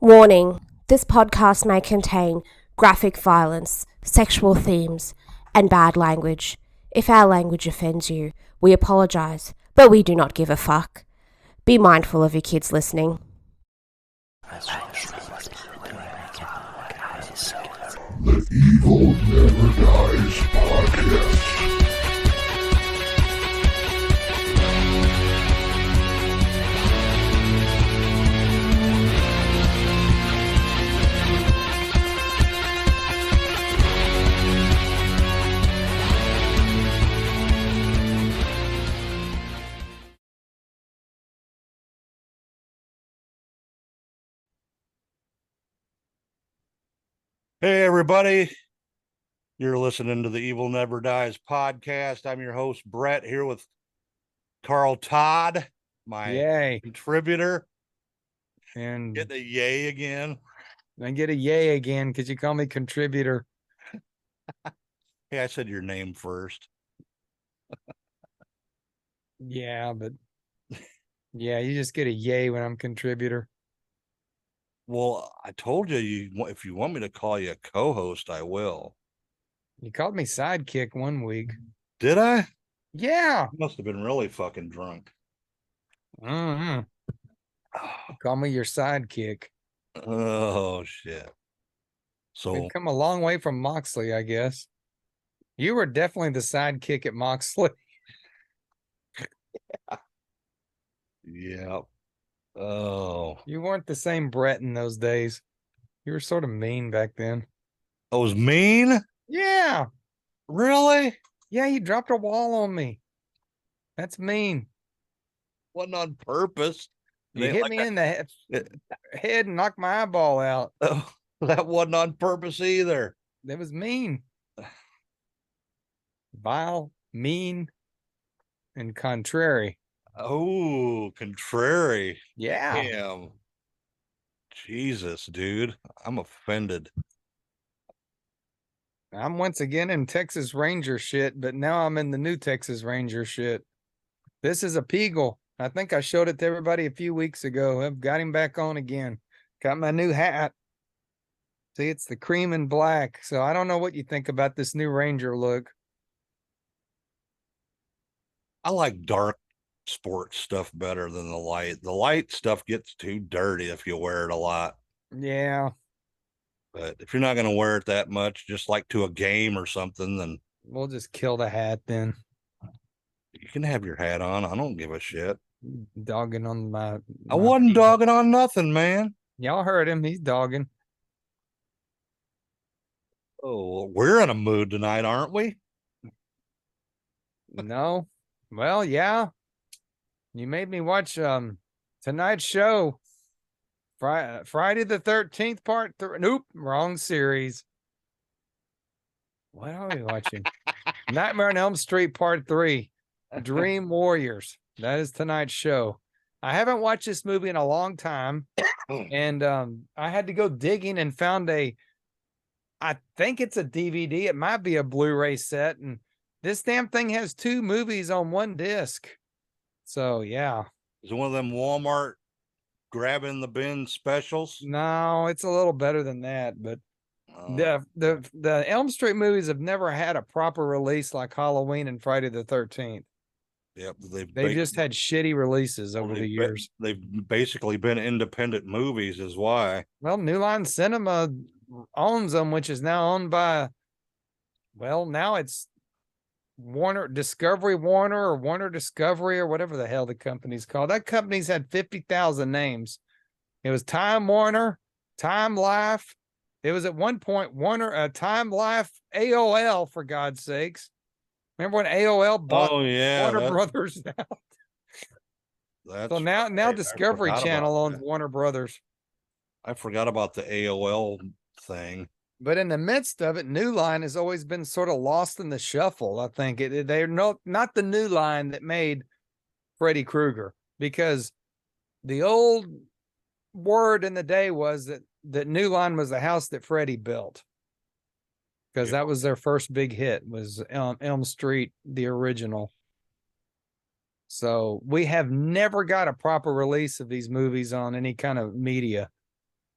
Warning: this podcast may contain graphic violence, sexual themes, and bad language. If our language offends you, we apologize, but we do not give a fuck. Be mindful of your kids listening. The Evil Never Dies podcast. Hey, everybody. You're listening to the Evil Never Dies podcast. I'm your host, Brett, here with Carl Todd, my Yay. contributor. And Get the yay again. I get a yay again because you call me contributor. Hey, I said your name first. Yeah, but yeah, you just get a yay when I'm contributor. Well, I told you, if you want me to call you a co-host, I will. You called me sidekick one week. Did I? Yeah. I must have been really fucking drunk. Call me your sidekick. Oh, shit. So We've come a long way from Moxley, I guess. You were definitely the sidekick at Moxley. yeah. Oh, You weren't the same Brett in those days. You were sort of mean back then. I was mean? Yeah. Really? Yeah, you dropped a wall on me. That's mean. Wasn't on purpose. You hit me in the head and knocked my eyeball out. Oh, that wasn't on purpose either. That was mean. Vile, mean, and contrary. Oh, contrary. Yeah. Damn. Jesus, dude. I'm offended. I'm once again in Texas Ranger shit, but now I'm in the new Texas Ranger shit. This is a Peagle. I think I showed it to everybody a few weeks ago. I've got him back on again. Got my new hat. See, it's the cream and black. So I don't know what you think about this new Ranger look. I like dark sports stuff better than the light. The light stuff gets too dirty if you wear it a lot. Yeah. But if you're not going to wear it that much, just like to a game or something, then We'll just kill the hat then. you can have your hat on. I don't give a shit. Dogging on my I wasn't dogging on nothing, man. Y'all heard him. He's dogging. Oh, we're in a mood tonight, aren't we? No. Well, yeah. You made me watch tonight's show. Friday the 13th part 3. Nope, wrong series. What are we watching? Nightmare on Elm Street part 3. Dream Warriors. That is tonight's show. I haven't watched this movie in a long time. And I had to go digging and found I think it's a DVD. It might be a Blu-ray set. And this damn thing has 2 movies on one disc. So, yeah. Is it one of them Walmart grabbing the bin specials? No, it's a little better than that. But the Elm Street movies have never had a proper release like Halloween and Friday the 13th. Yep. They just had shitty releases over the years. They've basically been independent movies is why. Well, New Line Cinema owns them, which is now owned by, well, now it's Discovery Warner or Warner Discovery or whatever the hell the company's called. That company's had 50,000 names. It was Time Warner, Time Life. It was at one point Warner, Time Life, AOL, for God's sakes. Remember when AOL bought Warner Brothers out? So now right. Discovery Channel owns Warner Brothers. I forgot about the AOL thing. But in the midst of it, New Line has always been sort of lost in the shuffle. I think they're not the New Line that made Freddy Krueger, because the old word in the day was that New Line was the house that Freddy built, because that was their first big hit, was Elm Street, the original. So we have never got a proper release of these movies on any kind of media.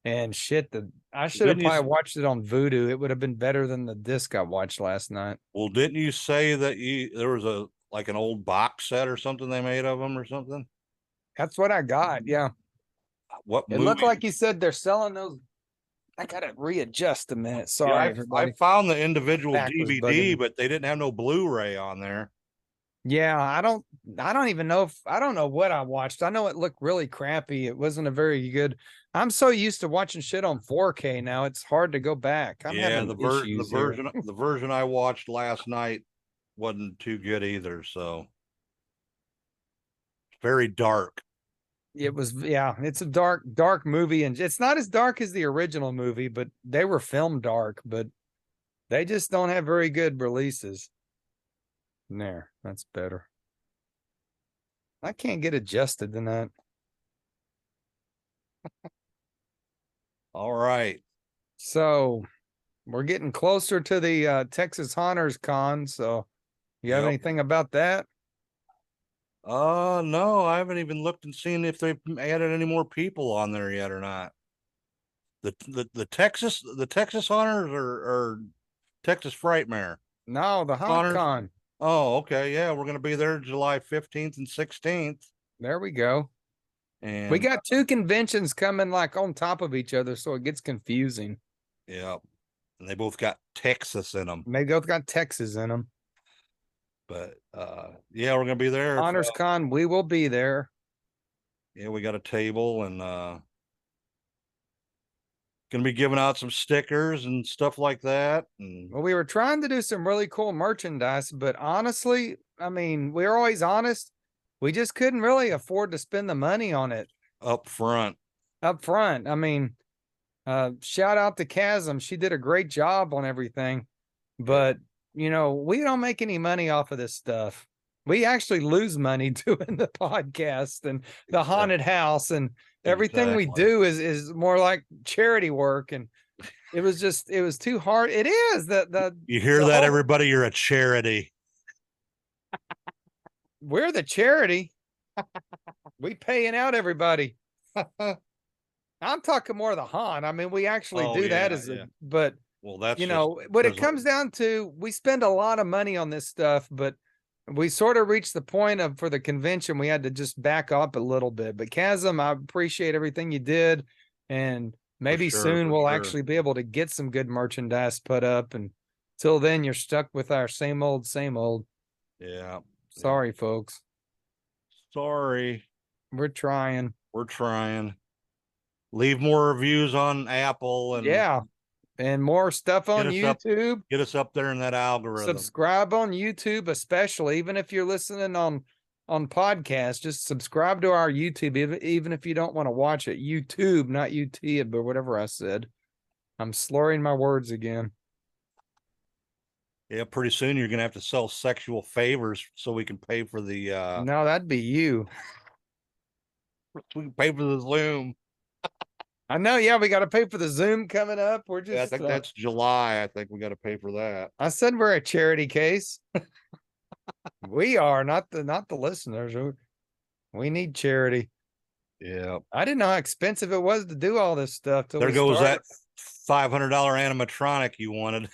And shit, I should have Didn't you probably s- watched it on Vudu. It would have been better than the disc I watched last night. Well, didn't you say that there was an old box set or something they made of them or something? That's what I got. Yeah. What It movie? looked like you said they're selling those. I gotta readjust a minute. Yeah, Sorry, I everybody. found the individual Back was bugging me. DVD, but they didn't have no Blu-ray on there. Yeah, I don't even know if I don't know what I watched. I know it looked really crappy. It wasn't a very good. I'm so used to watching shit on 4K now. It's hard to go back. I'm Yeah, having issues here. the version I watched last night wasn't too good either. So very dark. It was, yeah, it's a dark movie, and it's not as dark as the original movie, but they were filmed dark, but they just don't have very good releases. There, that's better. I can't get adjusted to that. All right. So we're getting closer to the Texas Hunters Con. So you have Yep. anything about that? No, I haven't even looked and seen if they've added any more people on there yet or not. The Texas Hunters or Texas Frightmare. No, the Hunters? HauntCon. Oh, okay. Yeah, we're gonna be there July 15th and 16th. There we go. And We got two conventions coming like on top of each other, so it gets confusing. yeah, and they both got Texas in them. They both got Texas in them. But yeah, we're gonna be there. Honors Con, we will be there. Yeah, we got a table and gonna be giving out some stickers and stuff like that. And Well, we were trying to do some really cool merchandise, but honestly, I mean, we're always honest. We just couldn't really afford to spend the money on it up front. up front. I mean, shout out to Chasm. She did a great job on everything, but you know, we don't make any money off of this stuff. We actually lose money doing the podcast and the haunted house, and everything we Exactly. do is more like charity work. And it was too hard. It is the You hear the that, whole- everybody? You're a charity. We're the charity. We paying out everybody. I'm talking more of the haunt. I mean, we actually Oh, do that yeah, as yeah. but Well, that's you just know, what it because comes down to, we spend a lot of money on this stuff, but we sort of reached the point of, for the convention, we had to just back up a little bit. But Chasm, I appreciate everything you did, and maybe sure, soon for we'll sure. actually be able to get some good merchandise put up. And till then, you're stuck with our same old, same old. Yeah. Sorry, folks. Sorry. We're trying. We're trying. Leave more reviews on Apple and Yeah. And more stuff on us up YouTube. get us up there in that algorithm. Subscribe on YouTube, especially, even if you're listening on podcast, just subscribe to our YouTube, even if you don't want to watch it. YouTube, not YouTube, but whatever I said. I'm slurring my words again. Yeah, pretty soon you're gonna have to sell sexual favors so we can pay for the No, that'd be you. we can pay for the Zoom. I know. Yeah, we got to pay for the Zoom coming up. We're just. Yeah, I think that's July. I think we got to pay for that. I said we're a charity case. We are, not the listeners. We need charity. Yeah. I didn't know how expensive it was to do all this stuff. Till There we goes started. that $500 animatronic you wanted.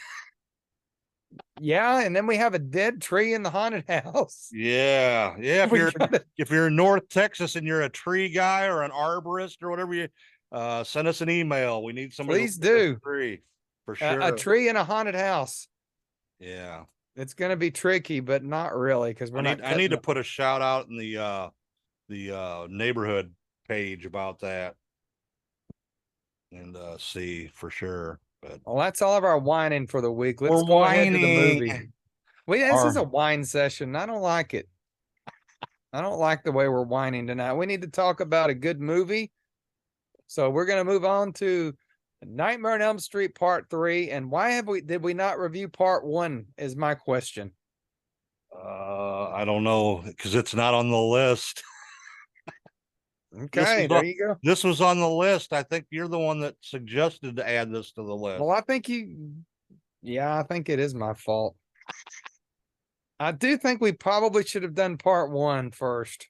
Yeah, and then we have a dead tree in the haunted house. Yeah. Yeah. We gotta- If you're in North Texas and you're a tree guy or an arborist or whatever, you send us an email. We need somebody. Please to plant a do. tree for sure. a tree in a haunted house. Yeah. It's going to be tricky, but not really, because we're not. I need to cutting put a shout out in the neighborhood page about that and see for sure. But Well, that's all of our whining for the week. Let's We're go ahead to the whining. movie. This is Our- a whine session. I don't like it. I don't like the way we're whining tonight. We need to talk about a good movie. So we're going to move on to Nightmare on Elm Street Part 3. And why did we not review Part 1 is my question. I don't know because it's not on the list. Okay, there you go. This was on the list. I think you're the one that suggested to add this to the list. Well, I think I think it is my fault. I do think we probably should have done Part 1 first.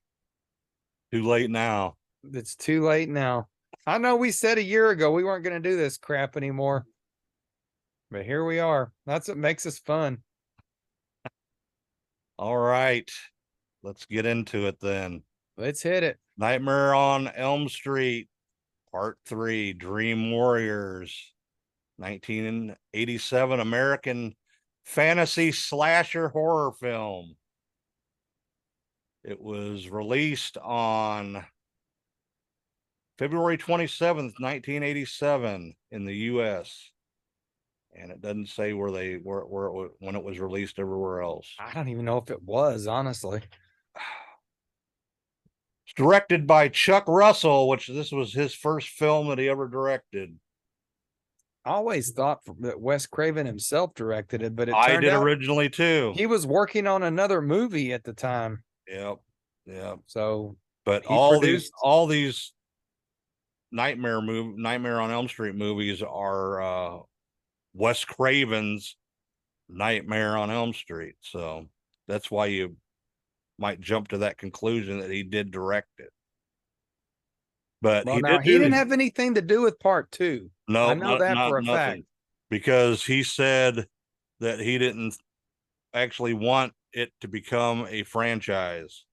Too late now. It's too late now. I know we said a year ago we weren't going to do this crap anymore, but here we are. That's what makes us fun. All right, let's get into it then. Let's hit it. Nightmare on Elm Street, Part 3, Dream Warriors, 1987 American fantasy slasher horror film. It was released on February 27th, 1987 in the US. And it doesn't say where when it was released everywhere else. I don't even know if it was, honestly. It's directed by Chuck Russell, which this was his first film that he ever directed. I always thought that Wes Craven himself directed it, but it I turned did out originally too. he was working on another movie at the time. Yep. Yep. So But he all produced- these Nightmare on Elm Street movies are Wes Craven's Nightmare on Elm Street. So that's why you might jump to that conclusion that he did direct it. But well, he didn't have anything to do with part 2. no, I know that for a fact. because he said that he didn't actually want it to become a franchise.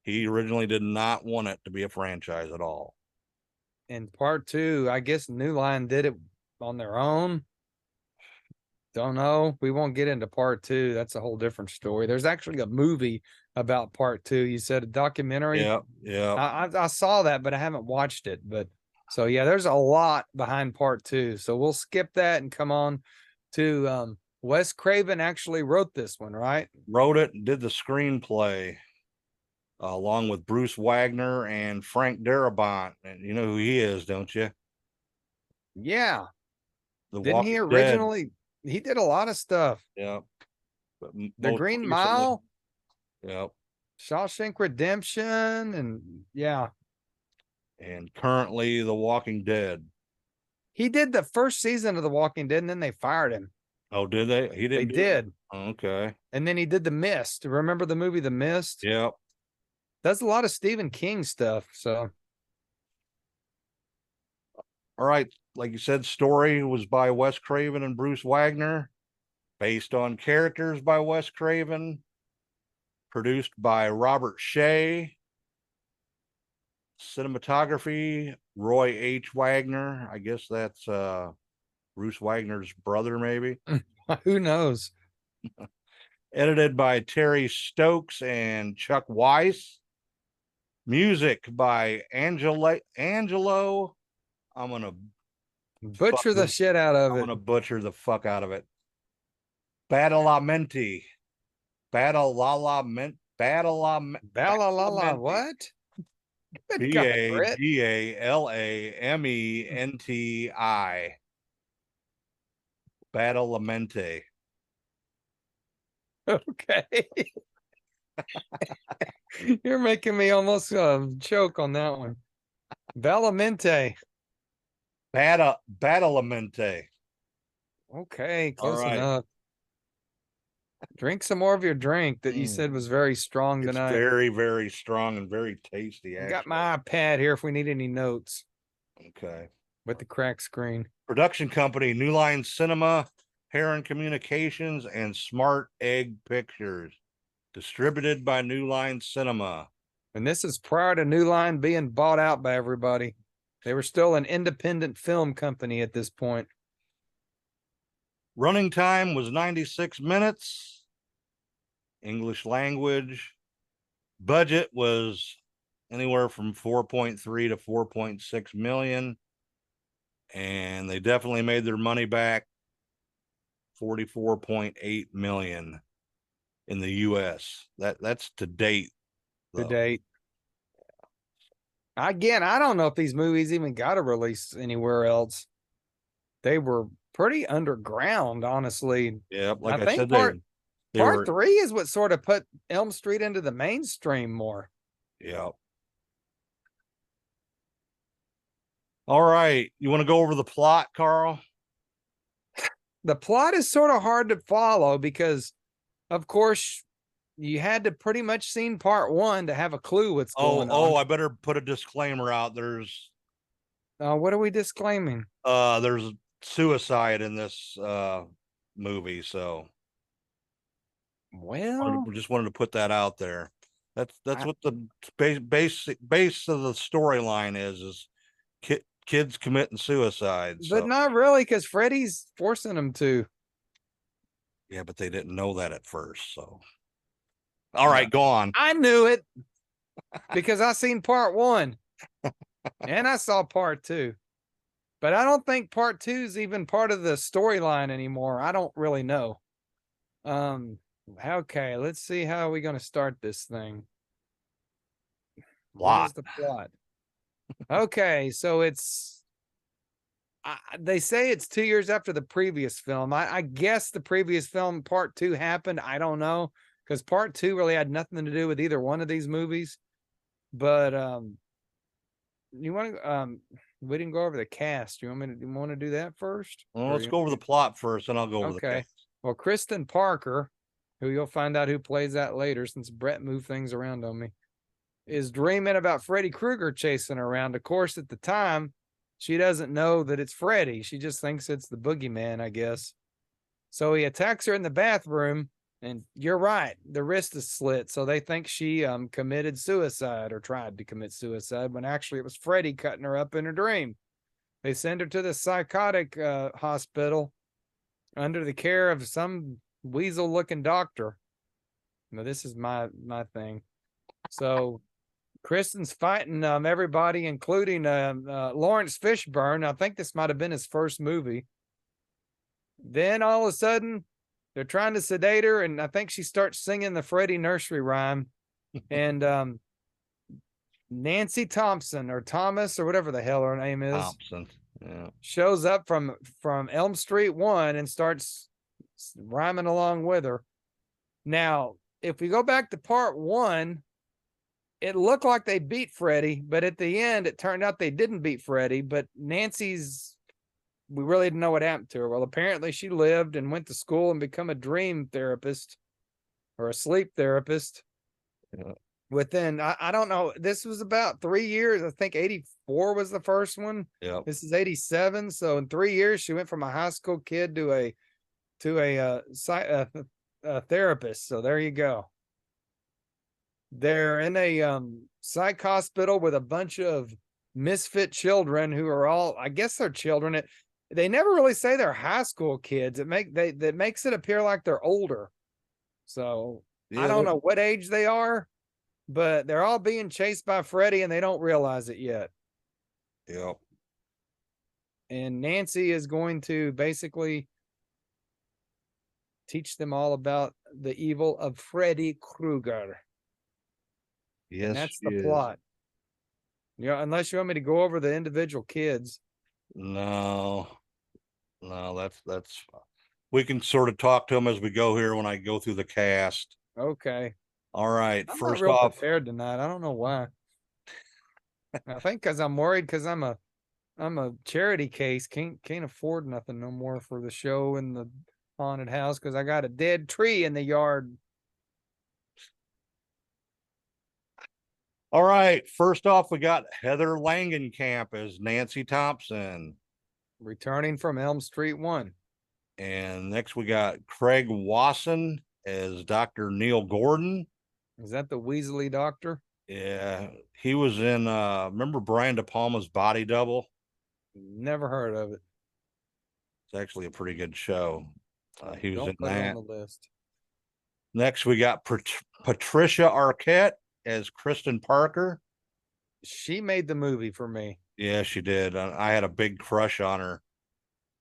He originally did not want it to be a franchise at all. And part 2, I guess New Line did it on their own. Don't know. We won't get into part 2. That's a whole different story. There's actually a movie about part 2. You said a documentary. Yeah, yeah. I saw that, but I haven't watched it. But so yeah, there's a lot behind part 2. So we'll skip that and come on to Wes Craven actually wrote this one, right? Wrote it and did the screenplay along with Bruce Wagner and Frank Darabont. And you know who he is, don't you? Yeah. The Didn't he Walking Dead. originally? He did a lot of stuff. Yeah. But The most Green recently- Mile, Yep. Shawshank Redemption, and yeah. And currently The Walking Dead. He did the first season of The Walking Dead, and then they fired him. Oh, did they? He They didn't. do that? did. Okay. And then he did The Mist. Remember the movie The Mist? Yep. Does a lot of Stephen King stuff. So All right. Like you said, story was by Wes Craven and Bruce Wagner, based on characters by Wes Craven, produced by Robert Shea, cinematography, Roy H. Wagner. I guess that's Bruce Wagner's brother, maybe. who knows? Edited by Terry Stokes and Chuck Weiss. Music by Angelo. I'm gonna Butcher the shit out of I'm it. gonna butcher the fuck out of it. Badalamenti. Badalamenti. Balalala, what? Good God, Brett. Badalamenti. Badalamenti. Okay. You're making me almost choke on that one. Valamente. Badalamenti. Okay, close right. enough. Drink some more of your drink that you Mm. said was very strong It's tonight. very, very strong and very tasty. I Actually. got my iPad here if we need any notes Okay. with the crack screen. Production company: New Line Cinema, Heron Communications, and Smart Egg Pictures. Distributed by New Line Cinema. And this is prior to New Line being bought out by everybody. They were still an independent film company at this point. Running time was 96 minutes. English language. Budget was anywhere from 4.3 to 4.6 million. And they definitely made their money back. 44.8 million in the US. That's to date. To though. date. Again, I don't know if these movies even got a release anywhere else. They were pretty underground, honestly. Yep, like I I think said, part- they Part were. 3 is what sort of put Elm Street into the mainstream more. Yeah. All right. You want to go over the plot, Carl? The plot is sort of hard to follow because, of course, you had to pretty much seen part 1 to have a clue what's going on. I better put a disclaimer out. There's What are we disclaiming? There's suicide in this movie, so Well, we just wanted to put that out there. That's I- what the base of the storyline is kids committing suicide. but So not really, because Freddy's forcing them to. yeah, but they didn't know that at first. So all right, go on. I knew it because I seen part 1 and I saw part 2. But I don't think part 2 is even part of the storyline anymore. I don't really know. Okay, let's see how are we going to start this thing. What Lot. is the plot? Okay, so they say it's 2 years after the previous film. I guess the previous film, part 2, happened. I don't know, because part 2 really had nothing to do with either one of these movies. But you want to we didn't go over the cast. You want to do that first? Well, Or let's you- go over the plot first, and I'll go over the Okay. cast. Well, Kristen Parker, who you'll find out who plays that later, since Brett moved things around on me, is dreaming about Freddy Krueger chasing her around. Of course, at the time, she doesn't know that it's Freddy. She just thinks it's the boogeyman, I guess. So he attacks her in the bathroom, and you're right, the wrist is slit. So they think she committed suicide or tried to commit suicide, when actually it was Freddy cutting her up in her dream. They send her to the psychotic hospital under the care of some weasel-looking doctor. Now, this is my thing. So Kristen's fighting everybody, including Lawrence Fishburne. I think this might have been his first movie. Then all of a sudden, they're trying to sedate her, and I think she starts singing the Freddy nursery rhyme. And Nancy Thompson, or Thomas, or whatever the hell her name is, Thompson. Yeah. shows up from Elm Street 1 and starts rhyming along with her. Now, if we go back to part 1, it looked like they beat Freddy, but at the end, it turned out they didn't beat Freddy. But Nancy's, we really didn't know what happened to her. Well, apparently she lived and went to school and become a dream therapist or a sleep therapist. Yeah. Within, I don't know, this was about 3 years. I think 84 was the first one. Yep. This is 87. So in 3 years, she went from a high school kid to a therapist. So there you go. They're in a psych hospital with a bunch of misfit children who are all, I guess they're children. They never really say they're high school kids. That makes it appear like they're older. So I don't know what age they are, but they're all being chased by Freddy and they don't realize it yet. Yep. And Nancy is going to basically teach them all about the evil of Freddy Krueger. Yes, And that's she the is. plot. Yeah, unless you want me to go over the individual kids. No, that's we can sort of talk to them as we go here when I go through the cast. Okay. All right. I'm First not real off, prepared tonight. I don't know why. I think because I'm worried, because I'm a charity case. Can't afford nothing no more for the show and the haunted house, because I got a dead tree in the yard. all right. First off, we got Heather Langenkamp as Nancy Thompson. Returning from Elm Street 1. And next we got Craig Wasson as Dr. Neil Gordon. Is that the Weasley doctor? Yeah, he was in remember Brian De Palma's Body Double? Never heard of it. It's actually a pretty good show. He was Don't in put it that. on the list. Next we got Patricia Arquette as Kristen Parker. She made the movie for me. Yeah, she did. I had a big crush on her.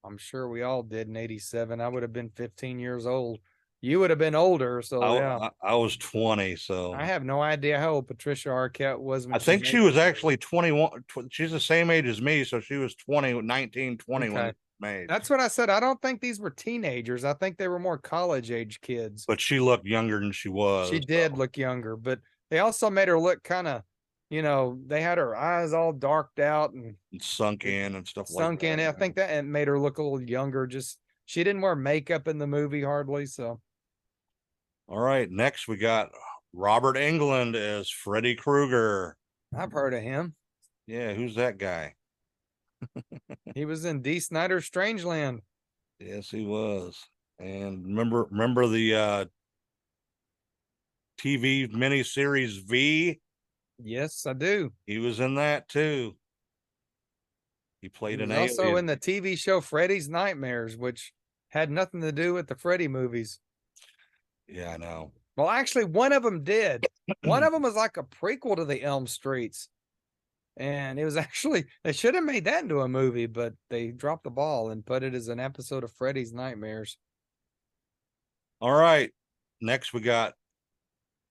I'm sure we all did in 87. I would have been 15 years old. You would have been older. So yeah. I was 20, so I have no idea how old Patricia Arquette was. When I think made she the was movie. actually 21. She's the same age as me, so she was 19, 20 when Okay. it was made. That's what I said. I don't think these were teenagers. I think they were more college age kids. But she looked younger than she was. She did so. look younger, but they also made her look kind of, they had her eyes all darked out and Sunk in and stuff like sunk that. in. I think that it made her look a little younger. Just she didn't wear makeup in the movie hardly. So All right, next we got Robert Englund as Freddy Krueger. I've heard of him. Yeah, who's that guy? He was in D. Snyder's Strangeland. Yes, he was. And remember the TV miniseries V? Yes, I do. He was in that too. He He played was an also alien. in the TV show Freddy's Nightmares, which had nothing to do with the Freddy movies. Yeah, I know. Well, actually, one of them did. One of them was like a prequel to the Elm Streets. And it was actually, they should have made that into a movie, but they dropped the ball and put it as an episode of Freddy's Nightmares. All right. Next, we got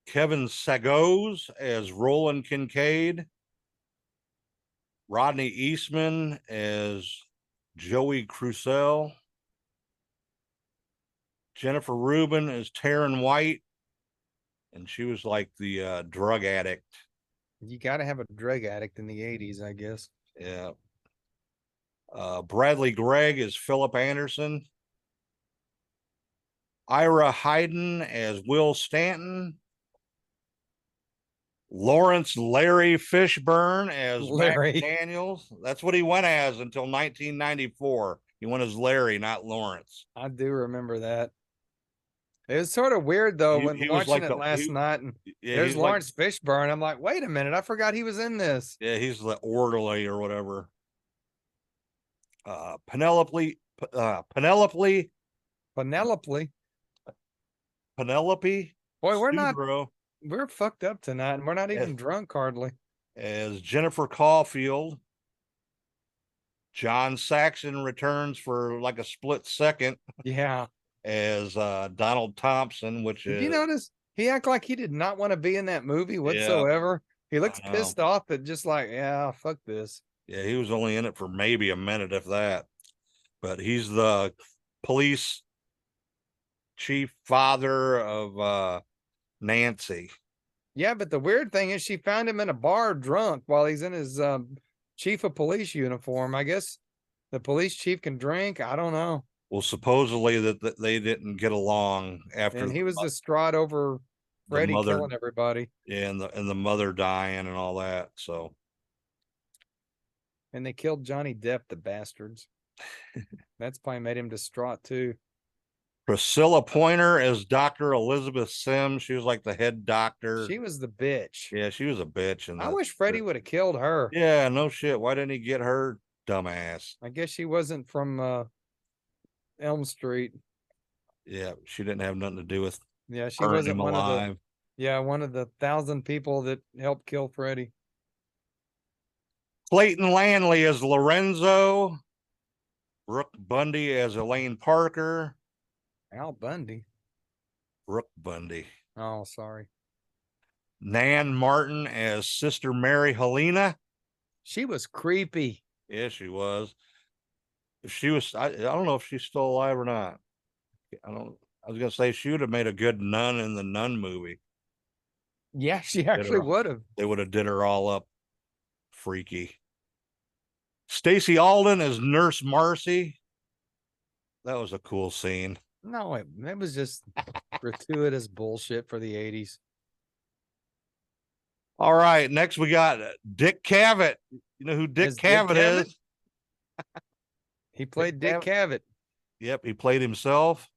Kevin Sagos as Roland Kincaid, Rodney Eastman as Joey Crusoe, Jennifer Rubin as Taryn White, and she was like the drug addict. You got to have a drug addict in the 80s, I guess. Yeah. Bradley Gregg as Philip Anderson, Ira Hayden as Will Stanton, Lawrence Larry Fishburne as Larry. Mac Daniels. That's what he went as until 1994. He went as Larry, not Lawrence. I do remember that. It was sort of weird though He when was watching like it last night and Yeah, there's he's like, Lawrence Fishburne. I'm like, wait a minute, I forgot he was in this. yeah, he's the orderly or whatever. Penelope Penelope. Boy, Sudro we're fucked up tonight and we're not even Yes. drunk hardly. as Jennifer Caulfield. John Saxon returns for like a split second Yeah. as Donald Thompson, which Did is you notice he acted like he did not want to be in that movie whatsoever? He looks know. pissed off, but just like, yeah, fuck this. yeah, he was only in it for maybe a minute, if that. But he's the police chief father of Nancy. Yeah, but the weird thing is she found him in a bar drunk while he's in his chief of police uniform. I guess the police chief can drink. I don't know. Well, supposedly that they didn't get along after And he was the distraught over Freddy mother- killing everybody. yeah, and the mother dying and all that. So And they killed Johnny Depp, the bastards. That's probably made him distraught too. Priscilla Pointer as Dr. Elizabeth Sims. She was like the head doctor. She was the bitch. Yeah, she was a bitch. And I wish Freddy would have killed her. Yeah, no shit. Why didn't he get her, dumbass? I guess she wasn't from Elm Street. Yeah, she didn't have nothing to do with Yeah, she burning wasn't him one of the alive. one of the 1,000 people that helped kill Freddy. Clayton Lanley as Lorenzo. Brooke Bundy as Elaine Parker. Al Bundy. Brooke Bundy. Oh, sorry. Nan Martin as Sister Mary Helena. She was creepy. Yeah, she was. If she was, I don't know if she's still alive or not. I was gonna say she would have made a good nun in the Nun movie. Yeah, she actually would have. They would have did her all up freaky. Stacey Alden as Nurse Marcy. That was a cool scene. No, it was just gratuitous bullshit for the 80s. All right, next we got Dick Cavett. You know who Dick Is Dick Cavett Cavett? is? He played Dick Cavett. Yep, he played himself.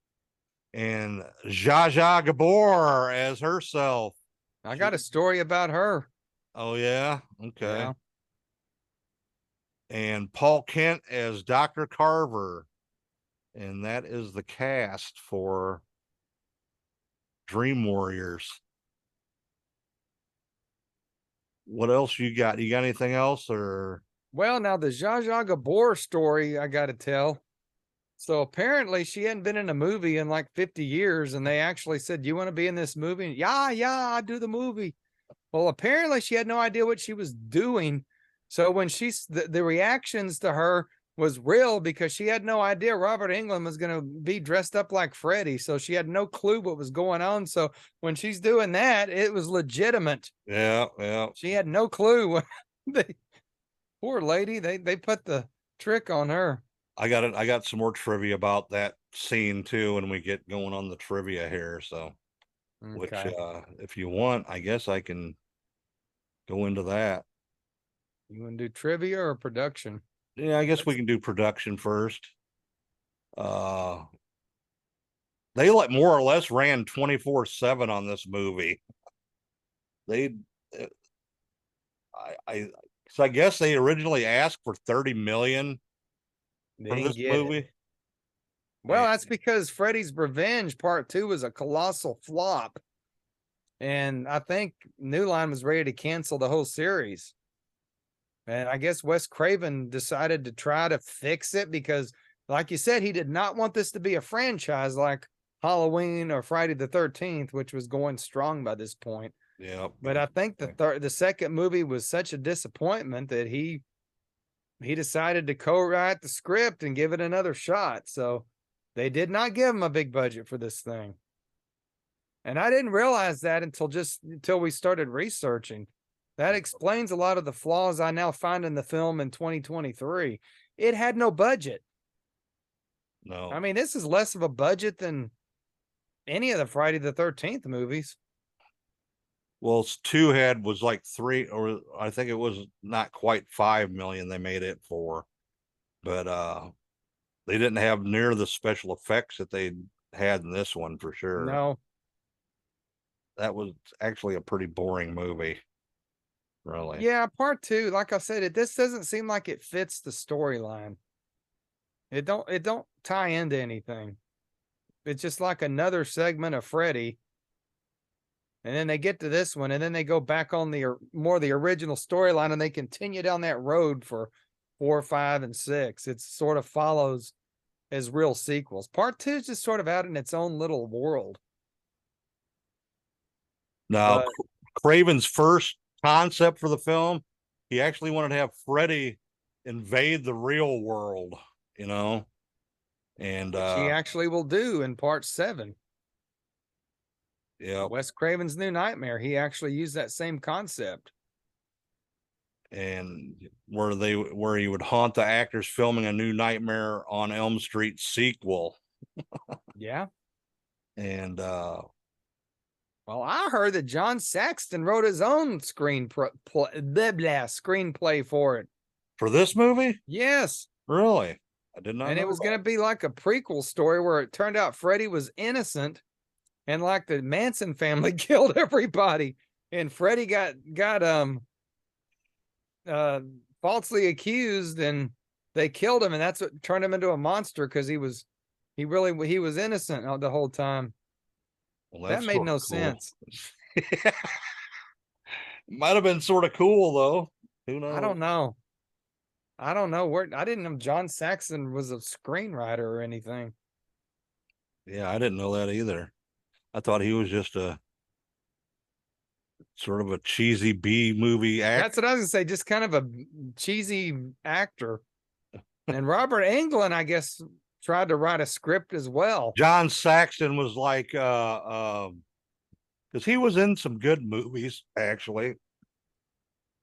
And Zsa Zsa Gabor as herself. I got a story about her. Oh, yeah? Okay. Yeah. And Paul Kent as Dr. Carver. And that is the cast for Dream Warriors. What else you got? You got anything else or? Well, now the Zsa Zsa Gabor story I got to tell. So apparently she hadn't been in a movie in like 50 years, and they actually said, "You want to be in this movie?" And, yeah, I do the movie. Well, apparently she had no idea what she was doing. So when the reactions to her was real because she had no idea Robert Englund was going to be dressed up like Freddy. So she had no clue what was going on. So when she's doing that, it was legitimate. Yeah, yeah. She had no clue. Poor lady, they put the trick on her. I got some more trivia about that scene too when we get going on the trivia here. So which if you want, I guess I can go into that. You want to do trivia or production? Yeah, I guess we can do production first. They like more or less ran 24/7 on this movie. They, uh, so I guess they originally asked for 30 million They for didn't this get it. movie. Well, And- that's because Freddy's Revenge Part 2 was a colossal flop. And I think New Line was ready to cancel the whole series. And I guess Wes Craven decided to try to fix it because, like you said, he did not want this to be a franchise like Halloween or Friday the 13th, which was going strong by this point. Yeah, But I think the second movie was such a disappointment that he decided to co-write the script and give it another shot. So they did not give him a big budget for this thing. And I didn't realize that until we started researching. That explains a lot of the flaws I now find in the film in 2023. It had no budget. no. I mean, this is less of a budget than any of the Friday the 13th movies. Well, two had was like three, or I think it was not quite 5 million they made it for, but they didn't have near the special effects that they had in this one for sure. No, That was actually a pretty boring movie. Really. yeah, part two, like I said, this doesn't seem like it fits the storyline. It don't tie into anything. It's just like another segment of Freddy. And then they get to this one, and then they go back on the original storyline, and they continue down that road for 4, 5, and 6. It sort of follows as real sequels. Part 2 is just sort of out in its own little world. Now, But- Craven's first concept for the film, he actually wanted to have Freddy invade the real world, you know, and Which he actually will do in part 7. yeah, Wes Craven's New Nightmare. He actually used that same concept. and where he would haunt the actors filming a New Nightmare on Elm Street sequel, Yeah. and Well, I heard that John Saxton wrote his own screenplay for it. for this movie, Yes. really, I did not. And it was going to be like a prequel story where it turned out Freddy was innocent and like the Manson family killed everybody. And Freddy got falsely accused and they killed him. And that's what turned him into a monster because he was innocent the whole time. Well, That that's made sorta no cool. sense. Might have been sort of cool though. Who knows? I don't know. I don't know where I didn't know John Saxon was a screenwriter or anything. Yeah, I didn't know that either. I thought he was just a sort of a cheesy B movie actor. That's what I was gonna say, just kind of a cheesy actor. And Robert Englund, I guess, tried to write a script as well. John Saxon was like because he was in some good movies actually.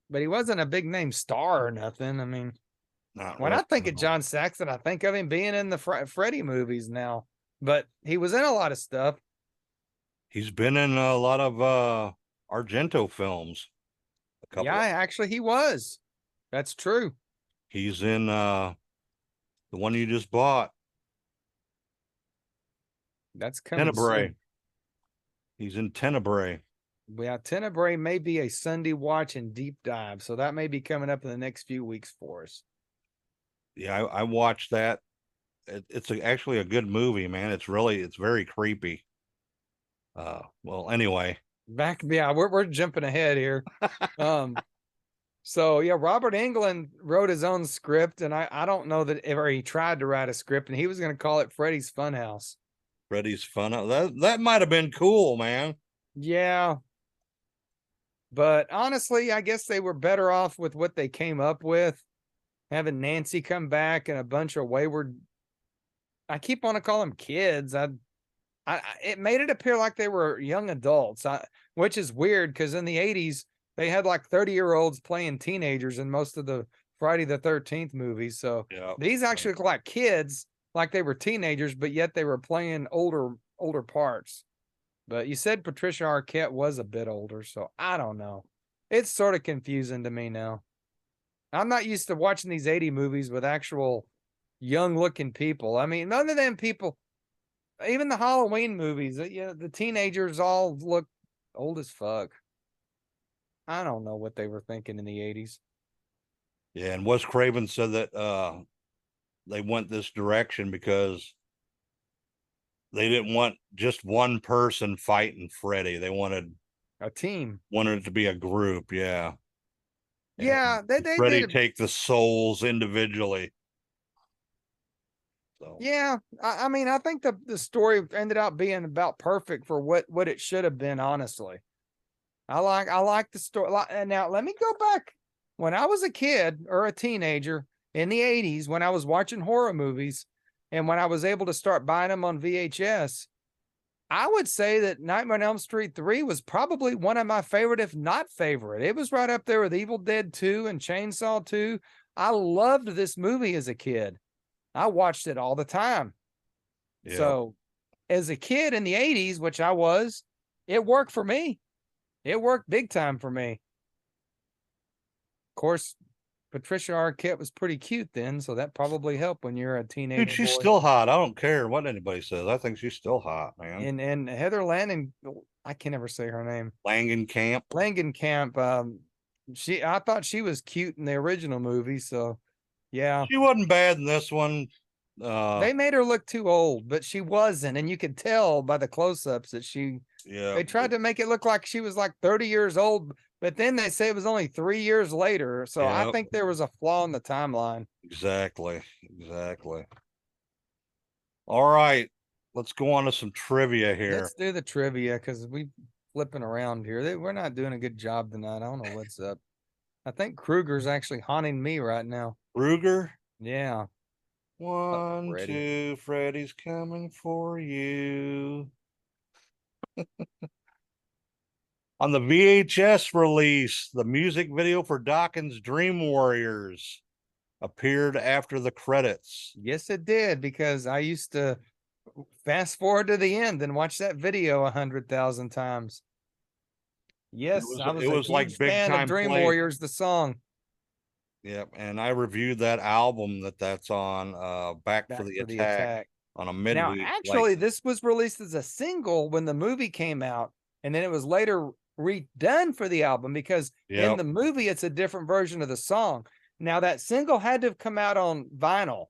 But he wasn't a big name star or nothing. I mean, Not when I really, think of no. John Saxon, I think of him being in the Freddy movies now. But he was in a lot of stuff. He's been in a lot of Argento films. A couple. Yeah, actually, he was. That's true. He's in the one you just bought, That's coming Tenebrae. soon. He's in Tenebrae. Yeah, Tenebrae may be a Sunday watch and deep dive, so that may be coming up in the next few weeks for us. Yeah, I watched that. It's actually a good movie, man. It's very creepy. Well, anyway, We're jumping ahead here. So yeah, Robert Englund wrote his own script, and I don't know that ever he tried to write a script, and he was going to call it Freddy's Funhouse. Freddy's Fun. That might have been cool, man. Yeah. But honestly, I guess they were better off with what they came up with. Having Nancy come back and a bunch of wayward, I keep wanting to call them kids. It made it appear like they were young adults, which is weird because in the 80s, they had like 30-year-olds playing teenagers in most of the Friday the 13th movies. So Yeah. these actually look like kids, like they were teenagers, but yet they were playing older parts. But you said Patricia Arquette was a bit older, so I don't know. It's sort of confusing to me now. I'm not used to watching these 80 movies with actual young looking people. I mean, other than people, even the Halloween movies, the teenagers all look old as fuck. I don't know what they were thinking in the 80s. Yeah, and Wes Craven said that they went this direction because they didn't want just one person fighting Freddy. They wanted A team. it to be a group. Yeah. Yeah, And they Freddy did. take the souls individually. So Yeah, I mean, I think the story ended up being about perfect for what it should have been. Honestly, I like the story. And now let me go back when I was a kid or a teenager in the 80s when I was watching horror movies, and when I was able to start buying them on VHS. I would say that Nightmare on Elm Street 3 was probably one of my favorite, if not favorite. It was right up there with Evil Dead 2 and Chainsaw 2. I loved this movie as a kid. I watched it all the time. yeah. So, as a kid in the 80s, which I was, it worked for me. It worked big time for me. Of course, Patricia Arquette was pretty cute then, so that probably helped when you're a teenager. Dude, she's boy. still hot. I don't care what anybody says. I think she's still hot, man. And Heather Landon, I can never say her name. Langenkamp. Langenkamp, I thought she was cute in the original movie, so yeah. She wasn't bad in this one. They made her look too old, but she wasn't, and you could tell by the close-ups that Yeah. they tried to make it look like she was like 30 years old, but then they say it was only 3 years later. So I Yep. think there was a flaw in the timeline. Exactly. All right. Let's go on to some trivia here. Let's do the trivia because we flipping around here. We're not doing a good job tonight. I don't know what's up. I think Kruger's actually haunting me right now. Ruger. Yeah. 1, Freddy. 2, Freddy's coming for you. On the VHS release, the music video for Dawkins Dream Warriors appeared after the credits. Yes, it did, because I used to fast forward to the end and watch that video 100,000 times. Yes, I was it a was like huge big fan time of Dream play. Warriors, the song. Yep, and I reviewed that album that's on Back for the Attack on a midweek. Now, actually, this was released as a single when the movie came out, and then it was later redone for the album because in the movie it's a different version of the song. Now, that single had to have come out on vinyl.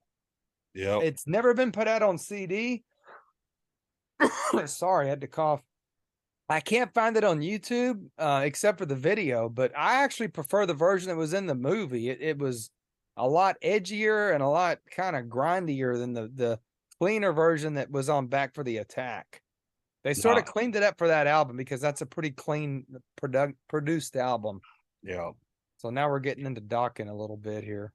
Yeah, It's never been put out on CD. Sorry, I had to cough. I can't find it on YouTube except for the video, but I actually prefer the version that was in the movie. It was a lot edgier and a lot kind of grindier than the cleaner version that was on Back for the Attack. They sort of cleaned it up for that album because that's a pretty clean produced album. Yeah. So now we're getting into Dawkins a little bit here.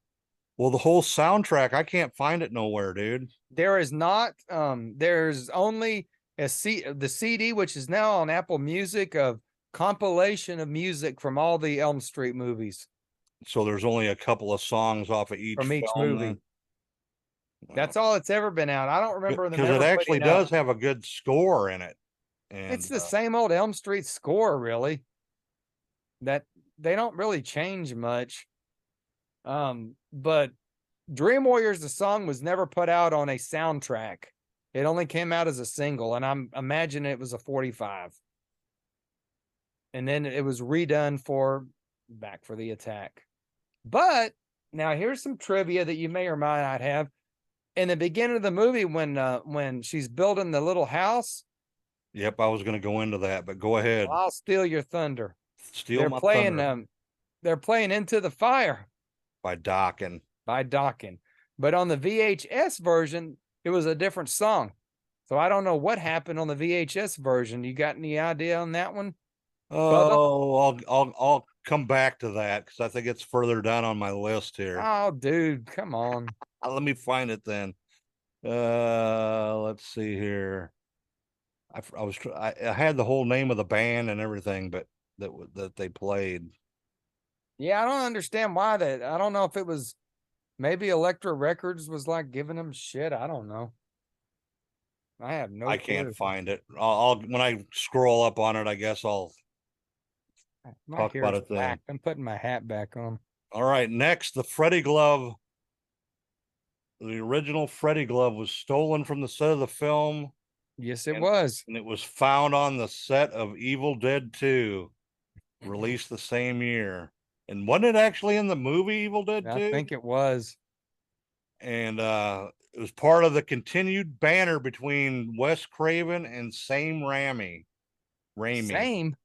Well, the whole soundtrack, I can't find it nowhere, dude. There is not. There's only the CD, which is now on Apple Music, of compilation of music from all the Elm Street movies. So there's only a couple of songs off of each movie. then? That's all it's ever been out. I don't remember because it actually does have a good score in it. And it's the same old Elm Street score, really. That they don't really change much. But Dream Warriors, the song, was never put out on a soundtrack. It only came out as a single, and I'm imagining it was a 45. And then it was redone for Back for the Attack. But now here's some trivia that you may or may not have. In the beginning of the movie, when she's building the little house. Yep, I was going to go into that, but go ahead. I'll steal your thunder. Steal my thunder. They're playing Into the Fire by Dawkins. But on the VHS version, it was a different song. So I don't know what happened on the VHS version. You got any idea on that one? Oh, I'll come back to that because I think it's further down on my list here. Oh, dude, come on. Let me find it then. Let's see here. I had the whole name of the band and everything, but that they played. Yeah, I don't understand why that. I don't know if it was maybe Elektra Records was like giving them shit. I don't know. I have no. I can't find it. I'll when I scroll up on it, I guess I'll talk about it then. I'm putting my hat back on. All right, next, the Freddy glove. The original Freddy glove was stolen from the set of the film, Yes, it And- was. and it was found on the set of Evil Dead 2, released the same year. And wasn't it actually in the movie Evil Dead I 2? think it was. And it was part of the continued banner between Wes Craven and Sam Raimi. Same.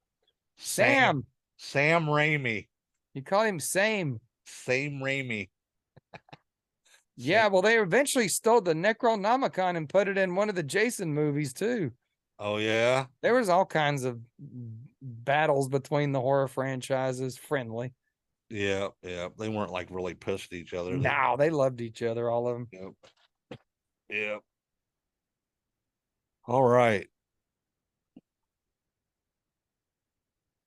Sam. Sam Raimi. You call him Same. Sam Raimi. Yeah, well, they eventually stole the Necronomicon and put it in one of the Jason movies too. Oh yeah. There was all kinds of battles between the horror franchises, friendly. Yeah, yeah. They weren't like really pissed at each other. No, they loved each other, all of them. Yep. Yep. All right.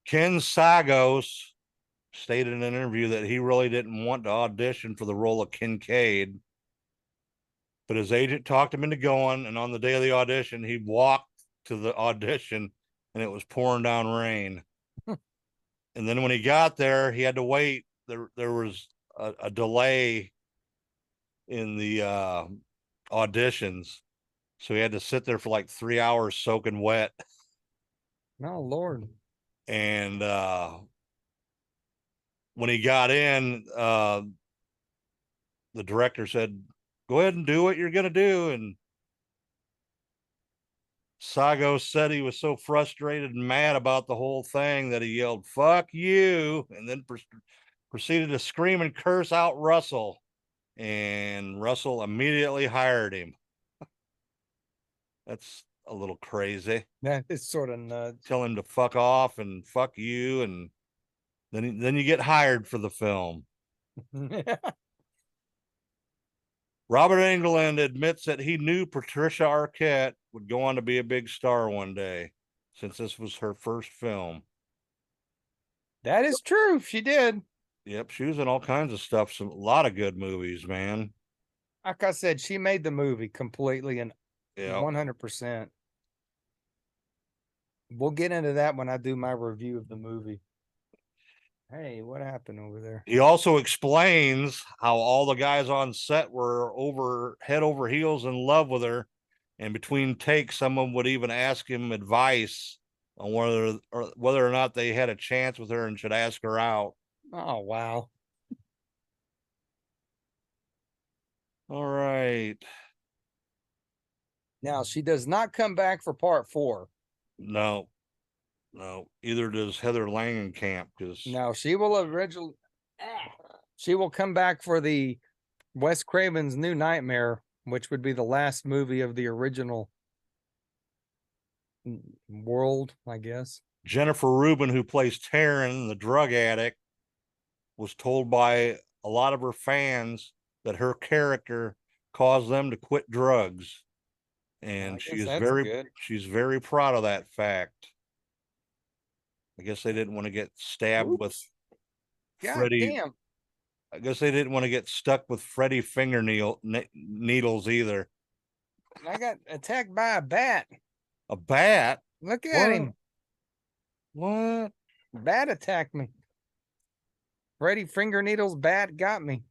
Ken Sagos stated in an interview that he really didn't want to audition for the role of Kincaid, but his agent talked him into going. And on the day of the audition, he walked to the audition and it was pouring down rain. And then when he got there, he had to wait. There was a delay in the auditions. So he had to sit there for like 3 hours soaking wet. Oh, Lord. And when he got in, the director said, "Go ahead and do what you're going to do." And Sago said he was so frustrated and mad about the whole thing that he yelled, "Fuck you," and then proceeded to scream and curse out Russell. And Russell immediately hired him. That's a little crazy. That is sort of nuts. Tell him to fuck off and fuck you, and then you get hired for the film. Robert Englund admits that he knew Patricia Arquette would go on to be a big star one day, since this was her first film. That is true. She did. Yep, she was in all kinds of stuff. A lot of good movies, man. Like I said, she made the movie completely and Yeah. 100%. We'll get into that when I do my review of the movie. Hey, what happened over there? He also explains how all the guys on set were head over heels in love with her, and between takes, someone would even ask him advice on whether or not they had a chance with her and should ask her out. Oh, wow. All right. Now, she does not come back for part 4. No. Either does Heather Langenkamp, because No, she will come back for the Wes Craven's New Nightmare, which would be the last movie of the original world, I guess. Jennifer Rubin, who plays Taryn, the drug addict, was told by a lot of her fans that her character caused them to quit drugs. And she's very proud of that fact. I guess they didn't want to get stabbed with Freddy. Damn. I guess they didn't want to get stuck with Freddy needles either. I got attacked by a bat. A bat? Look at him. What? Bat attacked me. Freddy Fingerneedles bat got me.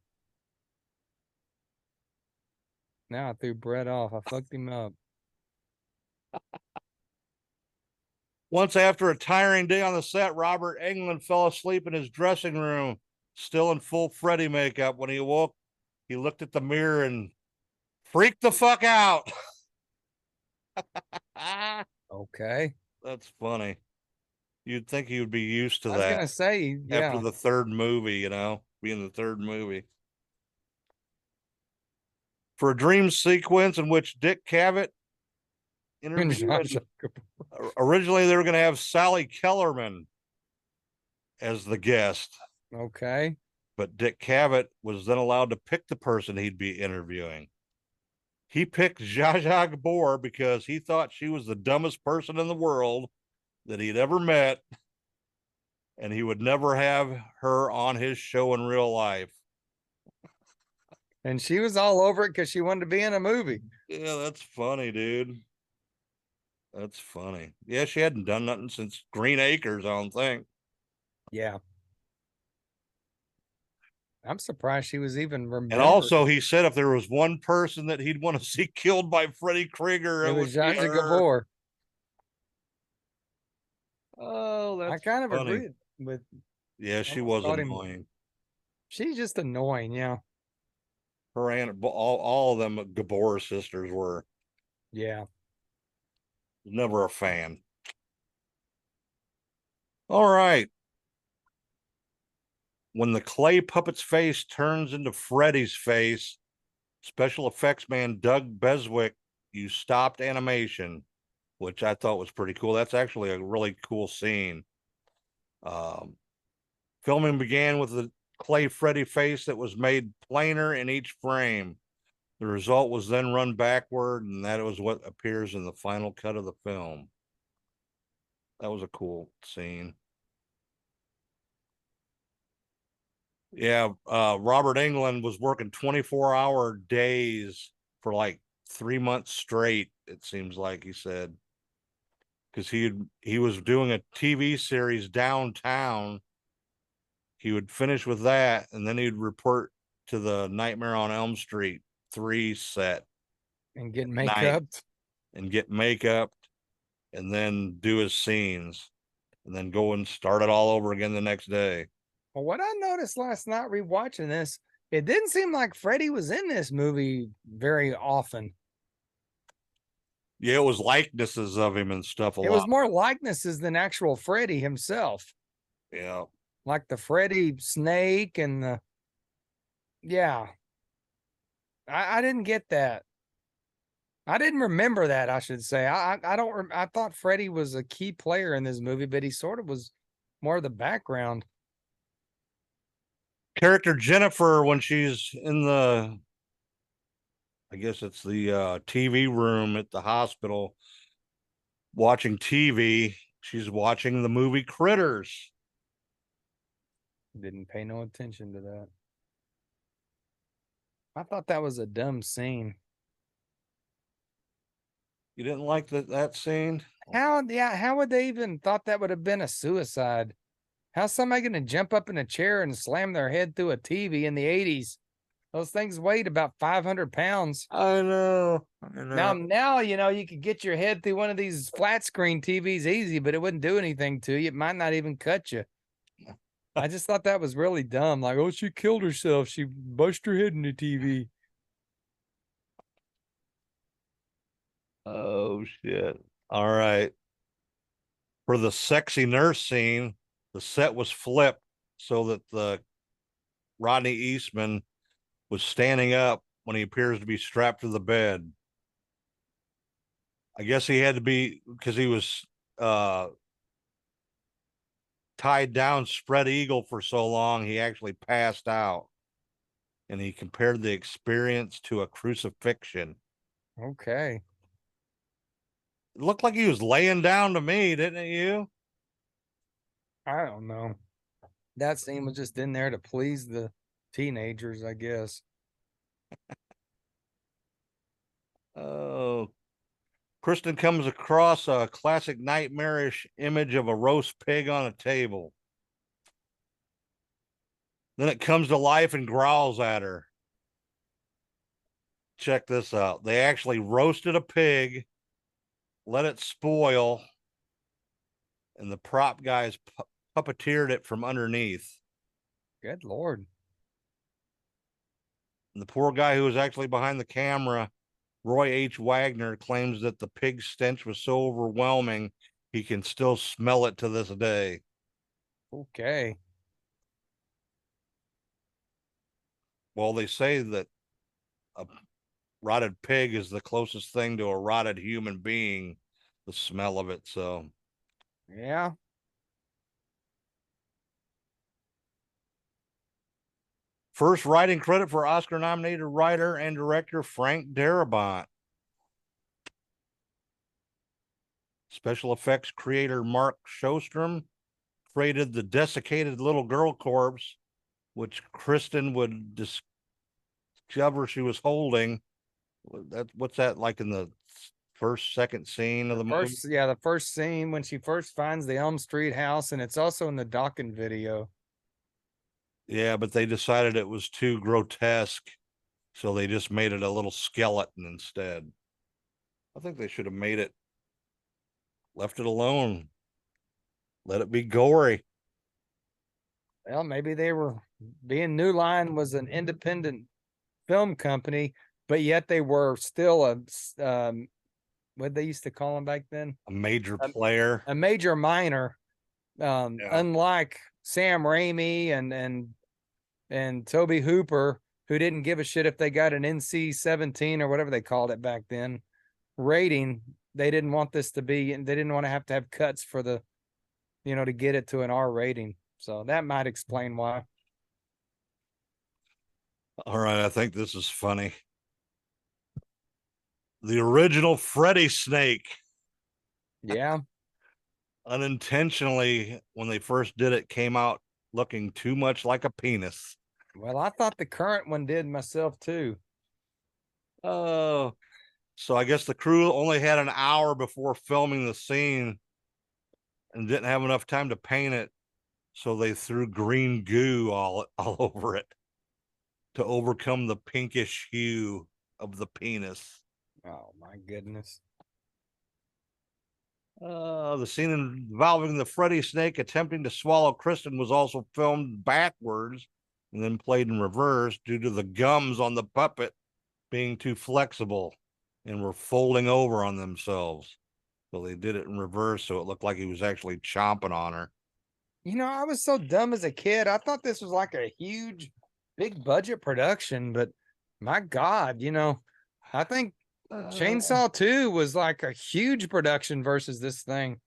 Now I threw Brett off. I fucked him up. Once after a tiring day on the set, Robert Englund fell asleep in his dressing room, still in full Freddy makeup. When he awoke, he looked at the mirror and freaked the fuck out. Okay. That's funny. You'd think he would be used to I was that gonna say, after the third movie, being the third movie. For a dream sequence in which Dick Cavett interviewed. Originally, they were going to have Sally Kellerman as the guest. Okay. But Dick Cavett was then allowed to pick the person he'd be interviewing. He picked Zsa Zsa Gabor because he thought she was the dumbest person in the world that he'd ever met, and he would never have her on his show in real life. And she was all over it because she wanted to be in a movie. Yeah, that's funny, dude. That's funny. Yeah, she hadn't done nothing since Green Acres, I don't think. Yeah. I'm surprised she was even remembered. And also, he said if there was one person that he'd want to see killed by Freddy Krueger, it it was would be Zsa Zsa her. Gabor. Oh, I that's kind of funny. agree with. Yeah, she almost was thought him- annoying. She's just annoying, yeah. Her and all of them Gabor sisters were. Yeah. Never a fan. All right. When the clay puppet's face turns into Freddy's face, special effects man Doug Beswick, you stopped animation, which I thought was pretty cool. That's actually a really cool scene. Filming began with the clay Freddy face that was made plainer in each frame. The result was then run backward, and that was what appears in the final cut of the film. That was a cool scene. Yeah, Robert Englund was working 24-hour days for like 3 months straight, it seems like he said. Because he was doing a TV series downtown. He would finish with that, and then he'd report to the Nightmare on Elm Street 3 set And get night. makeup. And get makeup and then do his scenes and then go and start it all over again the next day. Well, what I noticed last night rewatching this, it didn't seem like Freddy was in this movie very often. Yeah, it was likenesses of him and stuff a It lot. was more likenesses than actual Freddy himself. Yeah. Like the Freddy snake and the yeah. I didn't get that. I didn't remember that, I should say. I don't I thought Freddy was a key player in this movie, but he sort of was more of the background. Character Jennifer, when she's in the, I guess it's the TV room at the hospital watching TV, she's watching the movie Critters. Didn't pay no attention to that. I thought that was a dumb scene. You didn't like that scene? How would they even thought that would have been a suicide? How's somebody gonna jump up in a chair and slam their head through a TV in the 80s? Those things weighed about 500 pounds. I know. Now, you could get your head through one of these flat screen TVs easy, but it wouldn't do anything to you. It might not even cut you. I just thought that was really dumb. Like, oh, she killed herself. She busted her head in the TV. Oh shit. All right. For the sexy nurse scene, the set was flipped so that the Rodney Eastman was standing up when he appears to be strapped to the bed. I guess he had to be because he was tied down spread eagle for so long he actually passed out. And he compared the experience to a crucifixion. Okay. It looked like he was laying down to me, didn't it, you? I don't know. That scene was just in there to please the teenagers, I guess. Oh, Kristen comes across a classic nightmarish image of a roast pig on a table. Then it comes to life and growls at her. Check this out. They actually roasted a pig, let it spoil, and the prop guys puppeteered it from underneath. Good Lord. And the poor guy who was actually behind the camera, Roy H. Wagner, claims that the pig stench was so overwhelming he can still smell it to this day. Okay. Well, they say that a rotted pig is the closest thing to a rotted human being, the smell of it. So, Yeah. first writing credit for Oscar nominated writer and director Frank Darabont. Special effects creator Mark Shostrom created the desiccated little girl corpse, which Kristen would discover she was holding. What's that like in the second scene of the movie? The first scene when she first finds the Elm Street house, and it's also in the Dawkins video. Yeah, but they decided it was too grotesque, so they just made it a little skeleton instead. I think they should have left it alone. Let it be gory. Well, maybe they were being New Line was an independent film company, but yet they were still what they used to call them back then, A major a, player. a major minor. Yeah. Unlike Sam Raimi and Toby Hooper, who didn't give a shit if they got an NC-17 or whatever they called it back then rating. They didn't want this to be, and they didn't want to have cuts for the, to get it to an R rating. So that might explain why. All right, I think this is funny. The original Freddy Snake, Yeah. unintentionally, when they first did it, came out looking too much like a penis. Well, I thought the current one did myself too. Oh, so I guess the crew only had an hour before filming the scene and didn't have enough time to paint it. So they threw green goo all over it to overcome the pinkish hue of the penis. Oh my goodness. The scene involving the Freddy Snake attempting to swallow Kristen was also filmed backwards and then played in reverse due to the gums on the puppet being too flexible and were folding over on themselves. So they did it in reverse so it looked like he was actually chomping on her. I was so dumb as a kid. I thought this was like a huge, big budget production, but my God, I think Chainsaw 2 was like a huge production versus this thing.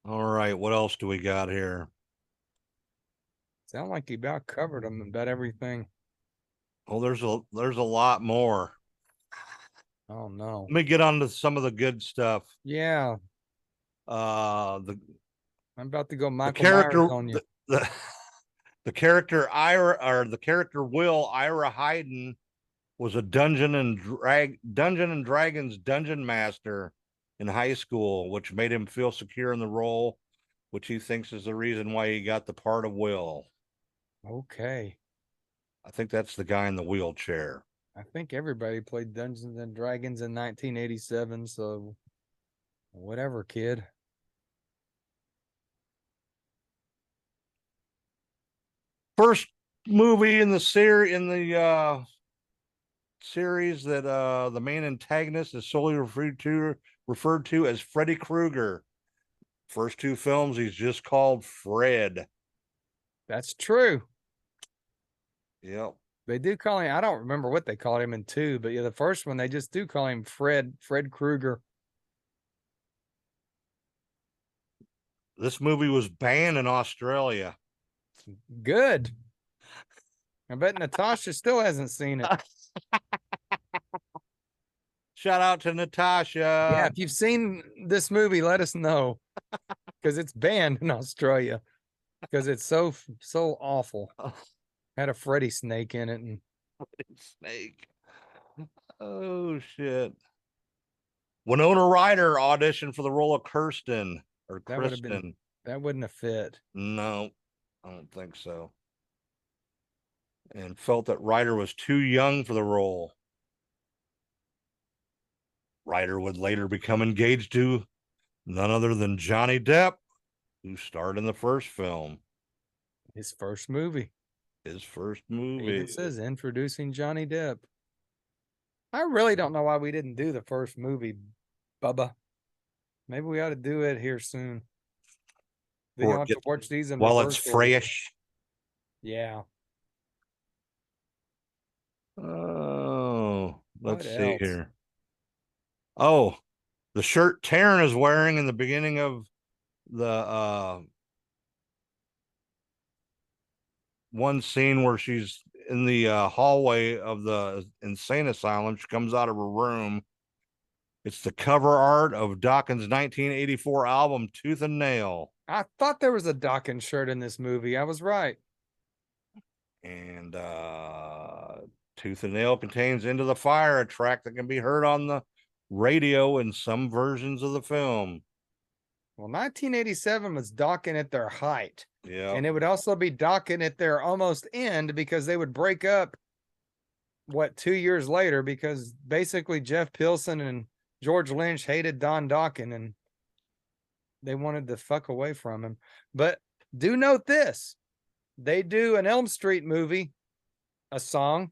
All right, what else do we got here? Sound like you about covered them about everything. Oh, there's a lot more. Oh no. Let me get on to some of the good stuff. Yeah, The I'm about to go Michael character Myers on you. the character Will Ira Hayden was a Dungeon and Dragons dungeon master in high school, which made him feel secure in the role, which he thinks is the reason why he got the part of Will. Okay. I think that's the guy in the wheelchair. I think everybody played Dungeons and Dragons in 1987, so whatever, kid. First movie in the series series that the main antagonist is solely referred to as Freddy Krueger. First two films, he's just called Fred. That's true. Yep. They do call him, I don't remember what they called him in 2, but yeah, the first one, they just do call him Fred Krueger. This movie was banned in Australia. Good. I bet Natasha still hasn't seen it. Shout out to Natasha. Yeah, if you've seen this movie, let us know. Because it's banned in Australia. Because it's so awful. Had a Freddy snake in it. And Snake. Oh shit. Winona Ryder auditioned for the role of Kirsten or that would have been, Kristen. that wouldn't have fit. No, I don't think so. And felt that Ryder was too young for the role. Ryder would later become engaged to none other than Johnny Depp, who starred in the first film. His first movie. His first movie. It says introducing Johnny Depp. I really don't know why we didn't do the first movie, Bubba. Maybe we ought to do it here soon. Then you'll have to watch these in while it's reverse order. fresh. Yeah. Oh, let's What see else? here. Oh, the shirt Taryn is wearing in the beginning of the one scene where she's in the hallway of the insane asylum. She comes out of her room. It's the cover art of Dawkins' 1984 album Tooth and Nail. I thought there was a Dawkins shirt in this movie. I was right. And Tooth and Nail contains Into the Fire, a track that can be heard on the radio in some versions of the film. Well, 1987 was Dokken at their height. Yeah. And it would also be Dokken at their almost end because they would break up, 2 years later, because basically Jeff Pilson and George Lynch hated Don Dokken and they wanted to fuck away from him. But do note this. They do an Elm Street movie, a song,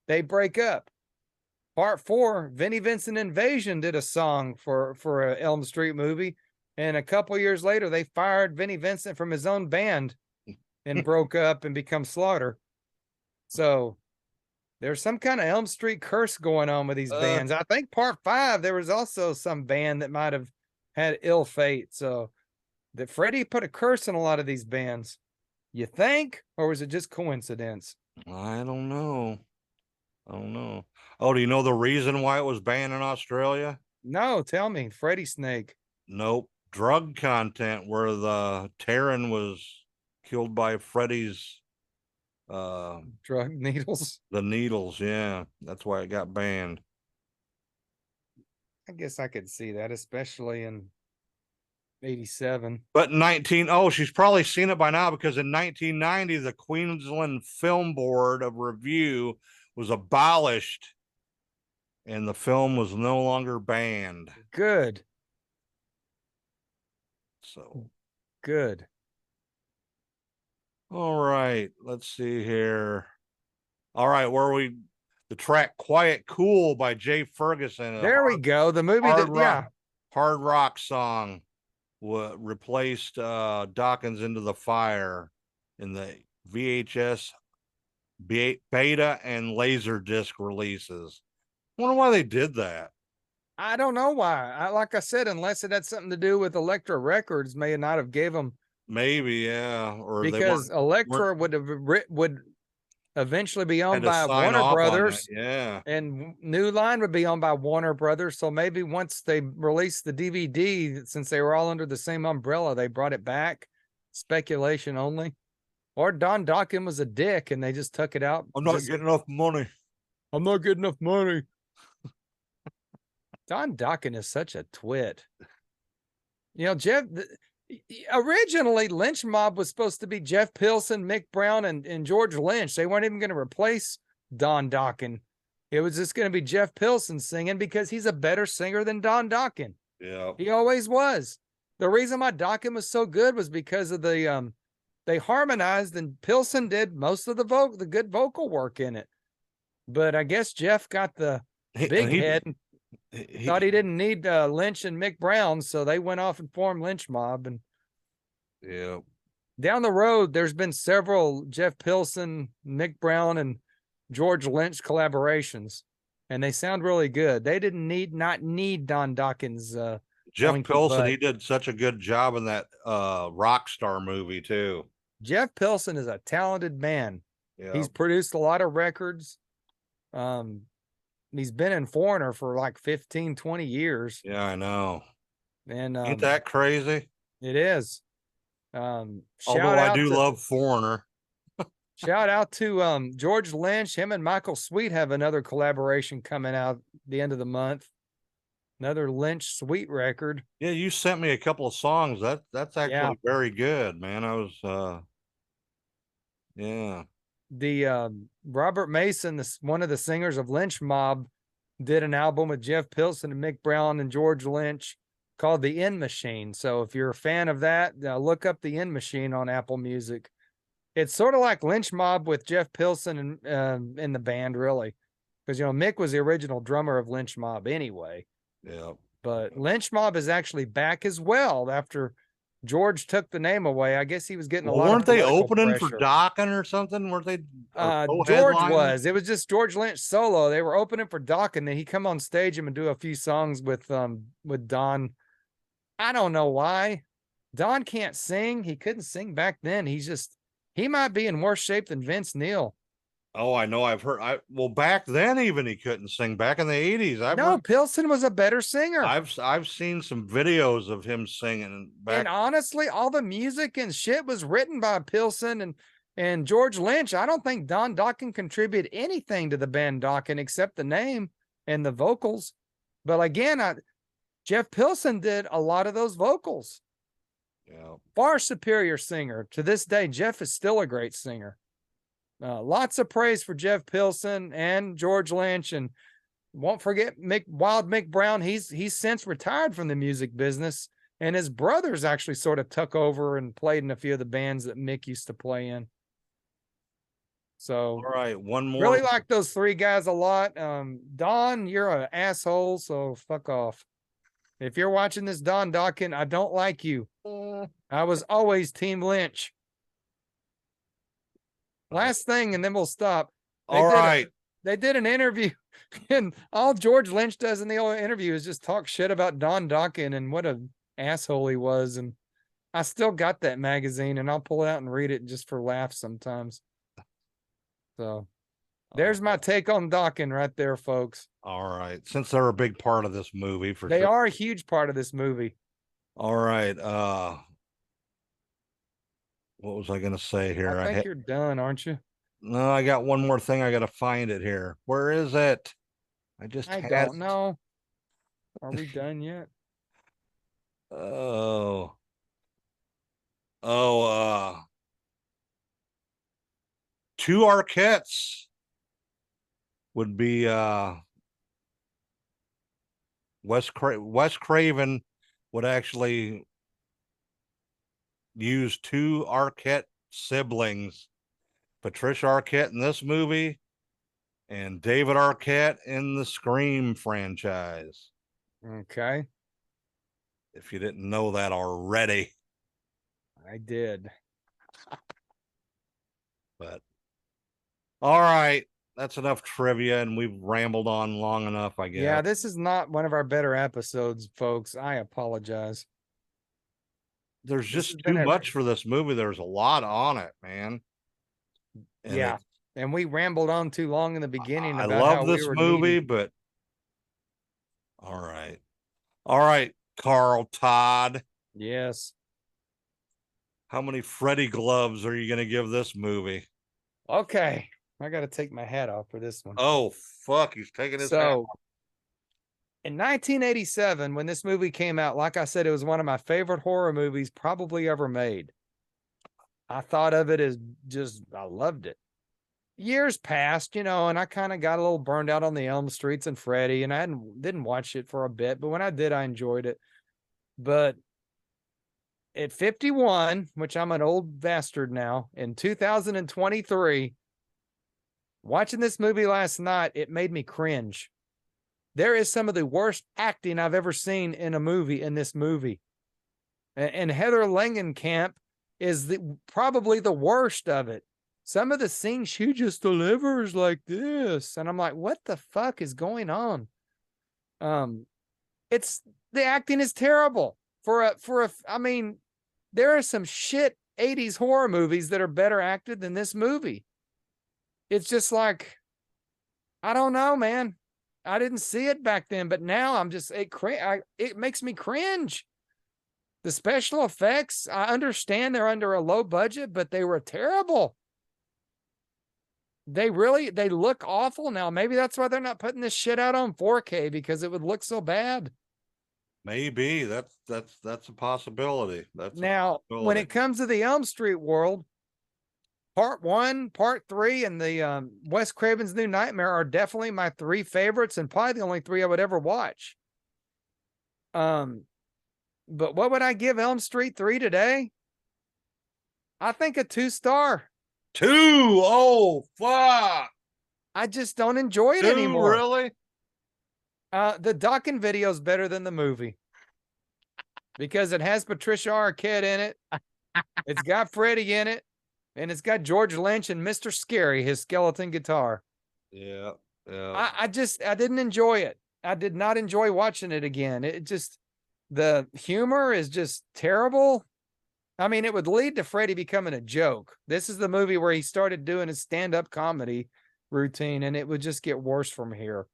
they break up. Part 4, Vinnie Vincent Invasion did a song for an Elm Street movie. And a couple years later, they fired Vinnie Vincent from his own band and broke up and become Slaughter. So there's some kind of Elm Street curse going on with these bands. I think part 5, there was also some band that might have had ill fate. So that Freddie put a curse on a lot of these bands. You think, or was it just coincidence? I don't know. Oh, do you know the reason why it was banned in Australia? No, tell me, Freddie Snake. Nope. Drug content, where the Terran was killed by Freddie's Drug needles. the needles. Yeah, that's why it got banned. I guess I could see that, especially in 87. But she's probably seen it by now, because in 1990 the Queensland Film Board of Review was abolished and the film was no longer banned. Good. So Good. all right, let's see here. All right, the track Quiet Cool by Jay Ferguson. There we go. The movie hard that, rock, hard rock song replaced Dawkins Into the Fire in the VHS beta and Laserdisc releases. I wonder why they did that. I don't know why. Like I said, unless it had something to do with Elektra Records, may not have gave them. Maybe, yeah, or because Elektra would eventually be owned by Warner Brothers. Yeah, and New Line would be owned by Warner Brothers. So maybe once they released the DVD, since they were all under the same umbrella, they brought it back. Speculation only. Or Don Dokken was a dick and they just took it out. I'm not getting enough money. I'm not getting enough money. Don Dokken is such a twit. You know, Jeff, originally Lynch Mob was supposed to be Jeff Pilson, Mick Brown, and George Lynch. They weren't even going to replace Don Dokken. It was just going to be Jeff Pilson singing because he's a better singer than Don Dokken. Yeah. He always was. The reason why Dokken was so good was because of the they harmonized and Pilson did most of the good vocal work in it. But I guess Jeff got the big head and thought he didn't need Lynch and Mick Brown, so they went off and formed Lynch Mob. And yeah, down the road, there's been several Jeff Pilson, Mick Brown, and George Lynch collaborations, and they sound really good. They didn't not need Don Dokken's Jeff Pilson. He did such a good job in that Rockstar movie too. Jeff Pilson is a talented man. Yeah. He's produced a lot of records. He's been in Foreigner for like 15, 20 years. Yeah, I know. And ain't that crazy? It is. Although I do love Foreigner. Shout out to George Lynch. Him and Michael Sweet have another collaboration coming out the end of the month. Another Lynch Sweet record. Yeah, you sent me a couple of songs. That's actually very good, man. I was yeah. The Robert Mason, one of the singers of Lynch Mob, did an album with Jeff Pilson and Mick Brown and George Lynch called The End Machine. So if you're a fan of that, look up The End Machine on Apple Music. It's sort of like Lynch Mob with Jeff Pilson and in the band, really, because Mick was the original drummer of Lynch Mob anyway. Yeah. But Lynch Mob is actually back as well after George took the name away. I guess he was getting a lot. Weren't they opening for Dokken or something? Weren't they? George was. It was just George Lynch solo. They were opening for Dokken. Then he come on stage and do a few songs with Don. I don't know why. Don can't sing. He couldn't sing back then. He might be in worse shape than Vince Neil. Oh, I know. I've heard. Back then, even he couldn't sing. Back in the 80s, Pilson was a better singer. I've seen some videos of him singing. And honestly, all the music and shit was written by Pilson and George Lynch. I don't think Don Dokken contributed anything to the band Dokken except the name and the vocals. But again, Jeff Pilson did a lot of those vocals. Yeah. Far superior singer. To this day, Jeff is still a great singer. Lots of praise for Jeff Pilson and George Lynch, and won't forget Wild Mick Brown. He's since retired from the music business, and his brothers actually sort of took over and played in a few of the bands that Mick used to play in. So All right, one more. really like those three guys a lot. Don, you're an asshole, so fuck off. If you're watching this, Don Dokken, I don't like you. I was always Team Lynch. Last thing, and then we'll stop. All right. They did an interview, and all George Lynch does in the old interview is just talk shit about Don Dokken and what an asshole he was. And I still got that magazine, and I'll pull it out and read it just for laughs sometimes. So there's my take on Dokken right there, folks. All right. Since they're a big part of this movie, for They sure. are a huge part of this movie. All right. What was I gonna say here? I think you're done, aren't you? No, I got one more thing. I gotta find it here. Where is it? I don't know. Are we done yet? Oh. Two Arquettes would be Wes Craven would actually use two Arquette siblings, Patricia Arquette in this movie and David Arquette in the Scream franchise. Okay. If you didn't know that already. I did. But all right, that's enough trivia, and we've rambled on long enough, I guess. Yeah, this is not one of our better episodes, folks. I apologize. There's just too much for this movie. There's a lot on it, man. And yeah, and we rambled on too long in the beginning. I about love how this movie, but all right, Carl Todd. Yes. How many Freddy gloves are you going to give this movie? Okay, I got to take my hat off for this one. Oh fuck, he's taking his hat off. In 1987, when this movie came out, like I said, it was one of my favorite horror movies probably ever made. I thought of it as I loved it. Years passed, and I kind of got a little burned out on the Elm Streets and Freddy, and I didn't watch it for a bit, but when I did, I enjoyed it. But at 51, which I'm an old bastard now, in 2023, watching this movie last night, it made me cringe. There is some of the worst acting I've ever seen in a movie in this movie. And Heather Langenkamp is probably the worst of it. Some of the scenes she just delivers like this. And I'm like, what the fuck is going on? The acting is terrible. I mean, there are some shit 80s horror movies that are better acted than this movie. It's just like, I don't know, man. I didn't see it back then, but now I'm just, it makes me cringe. The special effects, I understand they're under a low budget, but they were terrible. They look awful now. Maybe that's why they're not putting this shit out on 4K, because it would look so bad. Maybe that's a possibility. When it comes to the Elm Street world, Part 1, Part 3, and the Wes Craven's New Nightmare are definitely my three favorites, and probably the only three I would ever watch. But what would I give Elm Street 3 today? I think a 2-star. 2? Oh, fuck. I just don't enjoy it anymore. Really? The Dokken video is better than the movie because it has Patricia Arquette in it. It's got Freddy in it, and it's got George Lynch and Mr. Scary, his skeleton guitar. Yeah. I didn't enjoy it. I did not enjoy watching it again. The humor is just terrible. I mean, it would lead to Freddy becoming a joke. This is the movie where he started doing his stand-up comedy routine, and it would just get worse from here.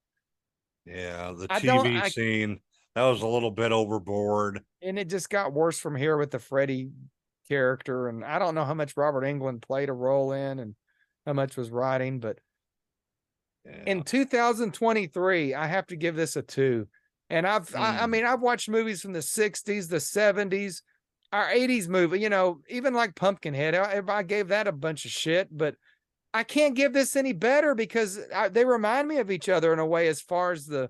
Yeah, the TV scene, that was a little bit overboard. And it just got worse from here with the Freddy character. And I don't know how much Robert Englund played a role in and how much was writing, but in 2023, I have to give this a 2. And I've watched movies from the 60s, the 70s, our 80s movie, you know, even like Pumpkinhead, I gave that a bunch of shit, but I can't give this any better because they remind me of each other in a way as far as the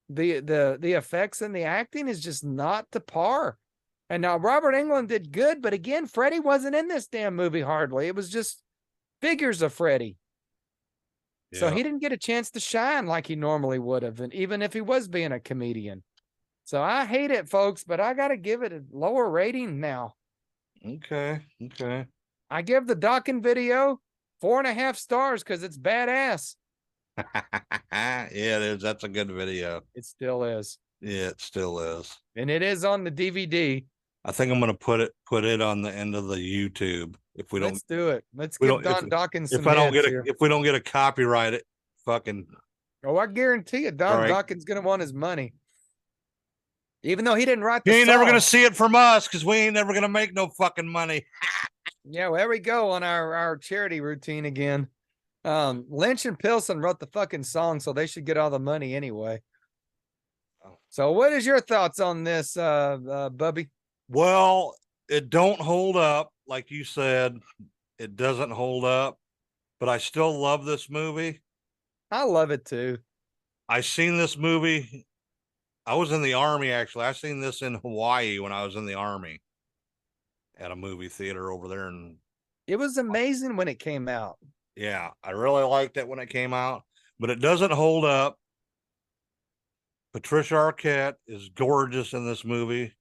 effects and the acting is just not to par. And now Robert Englund did good, but again, Freddy wasn't in this damn movie hardly. It was just figures of Freddy. So Yeah. he didn't get a chance to shine like he normally would have, and even if he was being a comedian. So I hate it, folks, but I got to give it a lower rating now. Okay. Okay. I give the Dawkins video 4.5 stars because it's badass. Yeah, it is. That's a good video. It still is. Yeah, it still is. And it is on the DVD. I think I'm gonna put it on the end of the YouTube if we don't. Let's do it. Let's we give don't- Don Dawkins some If I don't heads get here. if we don't get a copyright, it fucking Oh, I guarantee you, Don All right. Dawkins gonna want his money. Even though he didn't write the you ain't never gonna song. see it from us because we ain't never gonna make no fucking money. Yeah, well, there we go on our charity routine again. Lynch and Pilson wrote the fucking song, so they should get all the money anyway. Oh. So what is your thoughts on this, Bubby? Well, it don't hold up, like you said. It doesn't hold up, but I still love this movie. I love it too. I seen this movie. I was in the army actually. I seen this in Hawaii when I was in the army at a movie theater over there. And It was amazing when it came out. yeah, I really liked it when it came out, but it doesn't hold up. Patricia Arquette is gorgeous in this movie.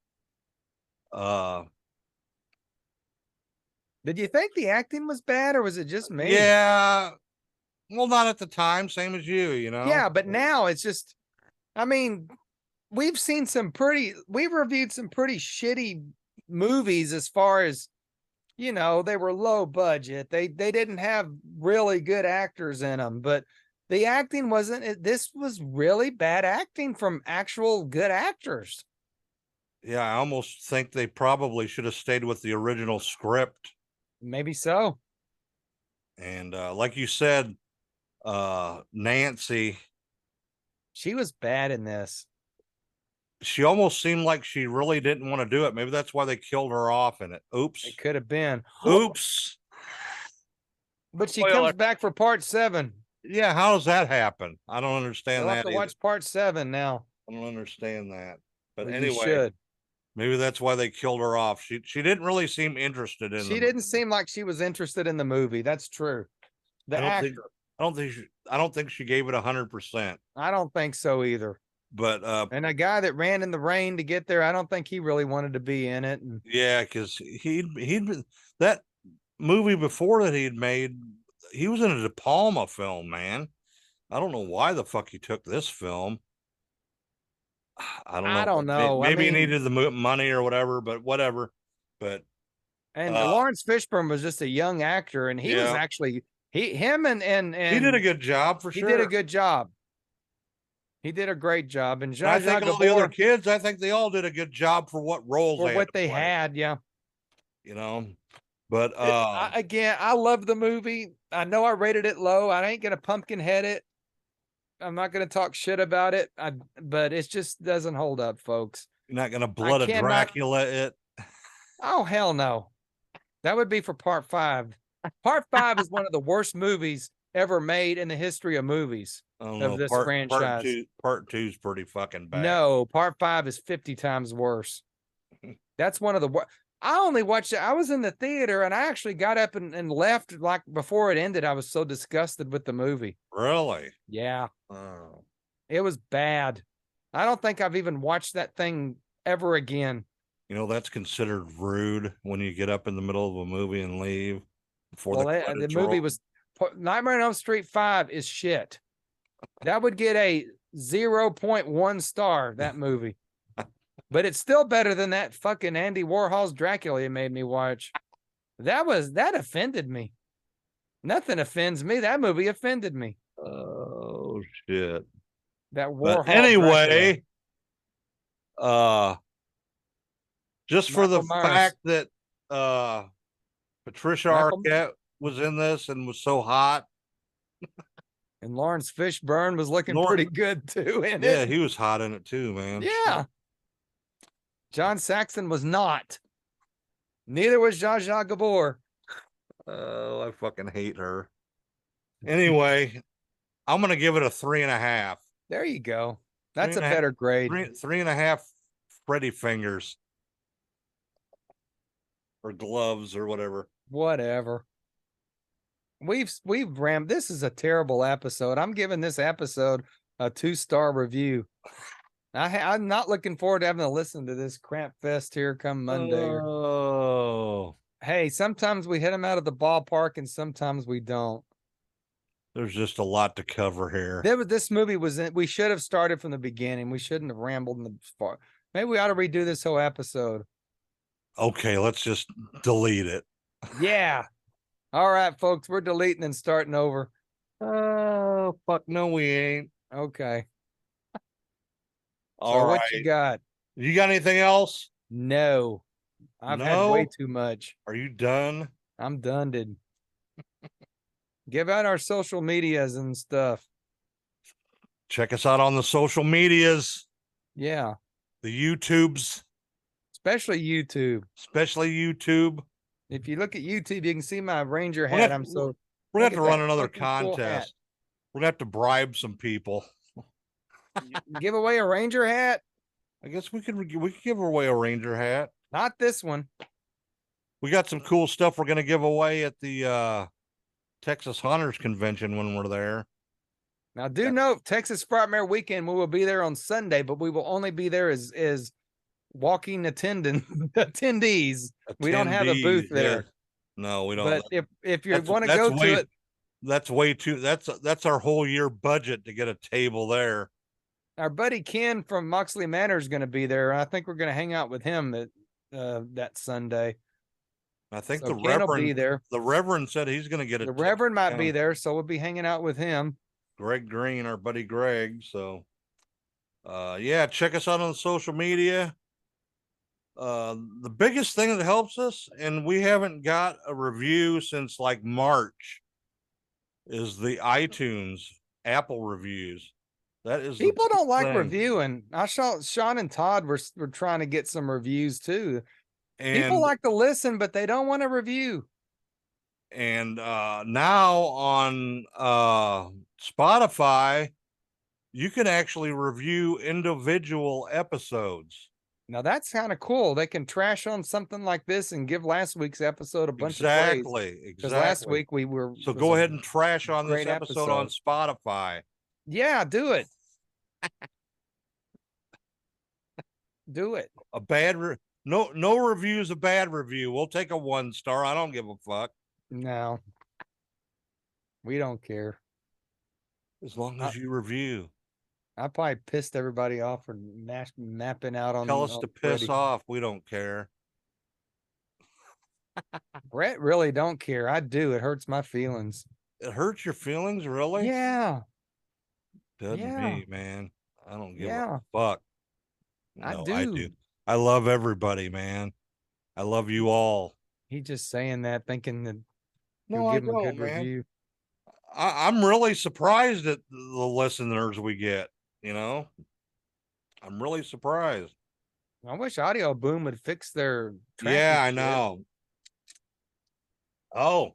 Did you think the acting was bad or was it just me? Yeah. Well, not at the time, same as you, you know. Yeah, but now it's just, I mean, we've reviewed some pretty shitty movies as far as, you know, they were low budget. They didn't have really good actors in them, but the acting this was really bad acting from actual good actors. Yeah, I almost think they probably should have stayed with the original script. Maybe so. And like you said, Nancy, She was bad in this. she almost seemed like she really didn't want to do it. Maybe that's why they killed her off in it. Oops. It could have been. Oops. But she Spoiler. comes back for part 7. Yeah, how does that happen? I don't understand We'll have that. to either. watch part 7 now. I don't understand that. But Well, you anyway, should. maybe that's why they killed her off. She didn't really seem interested in. She didn't seem like she was interested in the movie. That's true. The actor. I don't think she gave it 100%. I don't think so either. But And a guy that ran in the rain to get there, I don't think he really wanted to be in it. And yeah, because he'd been that movie before that he'd made. He was in a De Palma film, man. I don't know why the fuck he took this film. I don't know. I don't know. Maybe he I mean, needed the money or whatever, but whatever. But and Lawrence Fishburne was just a young actor, and he was Yeah. actually him and he did a good job for he sure. did a good job. He did a great job, and And I Zsa think Zsa all the other Gabor kids, I think they all did a good job for what roles for they what had to they play, had. Yeah. you know. But Again, I love the movie. I know I rated it low. I ain't gonna pumpkin head it. I'm not gonna talk shit about it. But it just doesn't hold up, folks. you're not gonna blood a cannot- Dracula it. Oh hell no. That would be for part 5. Part 5 is one of the worst movies ever made in the history of movies. I don't Of know. this franchise. Part two's pretty fucking bad. No, part 5 is 50 times worse. That's one of the worst. I only watched it. I was in the theater and I actually got up and left like before it ended. I was so disgusted with the movie. Really? Yeah, Oh. it was bad. I don't think I've even watched that thing ever again. You know, that's considered rude when you get up in the middle of a movie and leave before Well, the the credits movie roll. was Nightmare on Elm Street 5 is shit. That would get a 0.1 star, that movie. But it's still better than that fucking Andy Warhol's Dracula you made me watch. That offended me. Nothing offends me. That movie offended me. Oh shit. That Warhol. But anyway, just for the Michael Myers. fact that Patricia Michael- Arquette was in this and was so hot. And Lawrence Fishburne was looking Lawrence- pretty good too in Yeah, it. he was hot in it too, man. Yeah. John Saxon was not. Neither was Zsa Zsa Gabor. Oh, I fucking hate her. Anyway, I'm gonna give it a 3.5. There you go. That's a 3.5 better grade. 3.5 Freddy fingers or gloves or whatever. Whatever. We've rammed. This is a terrible episode. I'm giving this episode a 2-star review. I'm not looking forward to having to listen to this crap fest here come Monday. Oh, Hey, sometimes we hit them out of the ballpark and sometimes we don't. there's just a lot to cover here. This movie was in, we should have started from the beginning. We shouldn't have rambled in the far. Maybe we ought to redo this whole episode. Okay, let's just delete it. Yeah. All right, folks, we're deleting and starting over. Oh, fuck no, we ain't. Okay. All So right. what you got? You got anything else? No. I've had way No? too much. Are you done? I'm done, dude. Give out our social medias and stuff. Check us out on the social medias, Yeah. the YouTubes, Especially YouTube. especially YouTube. If you look at YouTube, you can see my Ranger We're hat. gonna- I'm so We're gonna have Look to at run that another fucking cool hat. contest. We're gonna have to bribe some people. give away a Ranger hat. I guess we could give away a Ranger hat. Not this one. We got some cool stuff we're gonna give away at the Texas Hunters Convention when we're there. Now, do note Texas Frightmare Weekend. We will be there on Sunday, but we will only be there as walking attendees. We don't have a booth Attendees, there. yeah. No, we don't. But if you That's- want to that's go way- to it, That's way too. That's our whole year budget to get a table there. our buddy Ken from Moxley Manor is going to be there. I think we're going to hang out with him that Sunday. I think So the Ken will be Reverend. there. The Reverend said he's going to get a The table. Reverend might be Yeah. there, so we'll be hanging out with him. Greg Green, our buddy Greg. So, yeah, check us out on social media. The biggest thing that helps us, and we haven't got a review since like March, is the iTunes Apple reviews. That is the People don't like thing. reviewing. I saw Sean and Todd were trying to get some reviews too. And People like to listen, but they don't want to review. and now on Spotify, you can actually review individual episodes. Now that's kind of cool. They can trash on something like this and give last week's episode a bunch of praise. Exactly. Because last week we were So was go a- ahead and trash on this great episode on Spotify. Yeah, do it. Do it. A bad no review is a bad review. We'll take a 1 star. I don't give a fuck No. We don't care. as long as you review. I probably pissed everybody off for mapping out on Tell us on to piss Freddie. off. We don't care. Brett really don't care. I do. It hurts my feelings. It hurts your feelings, really? Yeah. Doesn't yeah. me, man. I don't give Yeah. a fuck. I No, do. I love everybody, man. I love you all. He just saying that, thinking that No, you'll I give him a don't, good man. review. I'm really surprised at the listeners we get, you know? I'm really surprised. I wish Audio Boom would fix their Yeah, tracking I shit. know. Oh,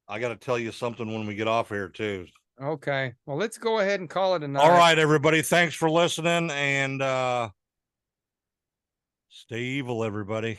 I got to tell you something when we get off here, too. Okay. Well, let's go ahead and call it a night. All right, everybody. Thanks for listening and stay evil, everybody.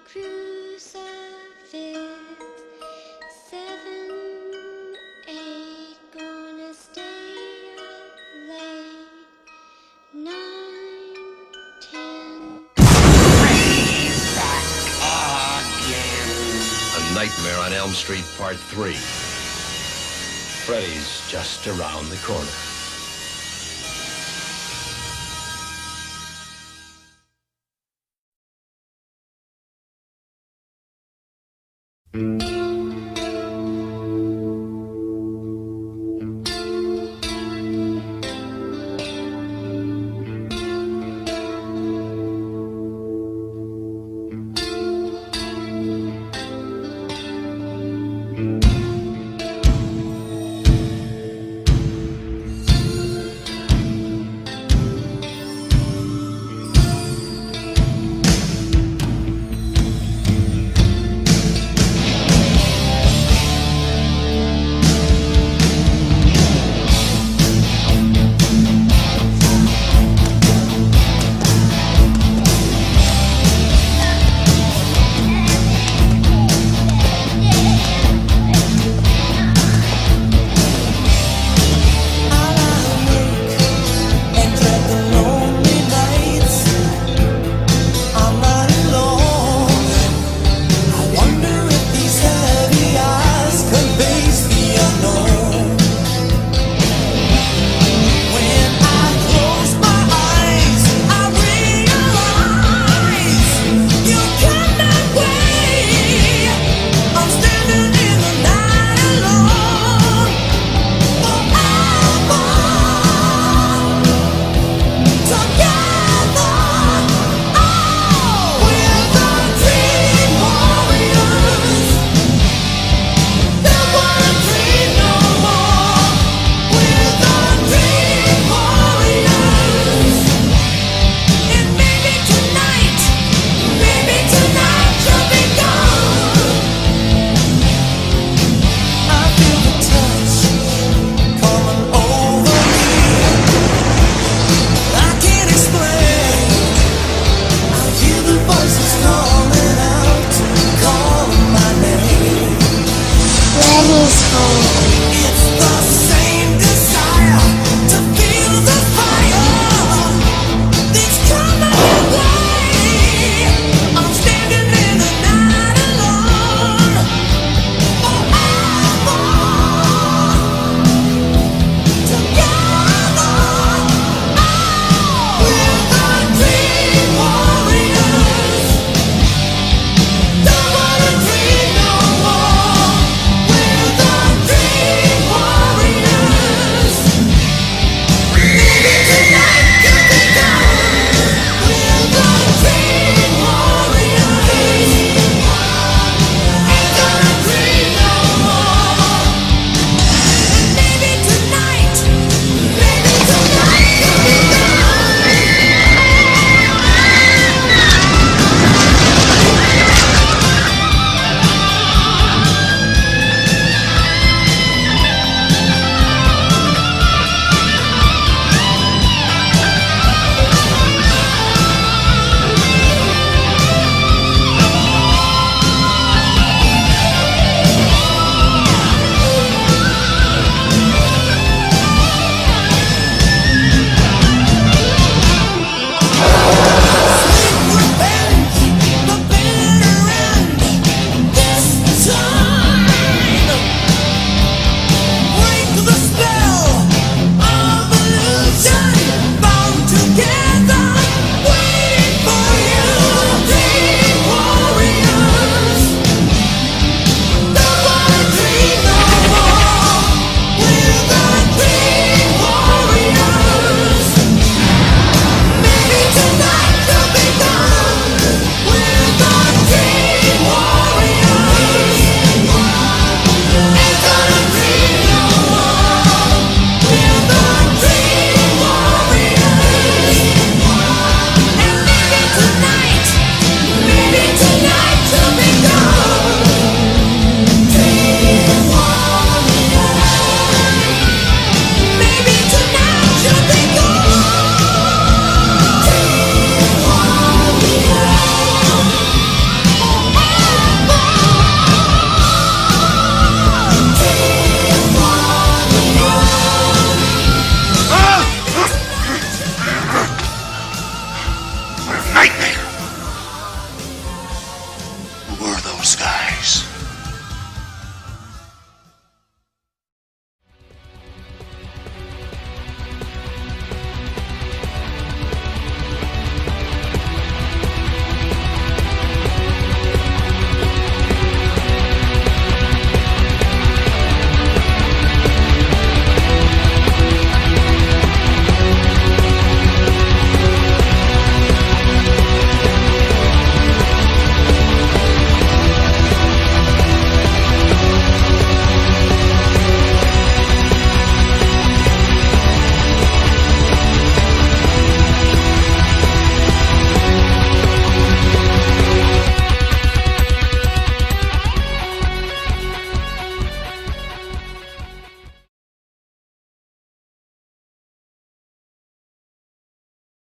crucifix. 7, 8, gonna stay up late. 9, 10. A Nightmare on Elm Street Part 3. Freddy's just around the corner.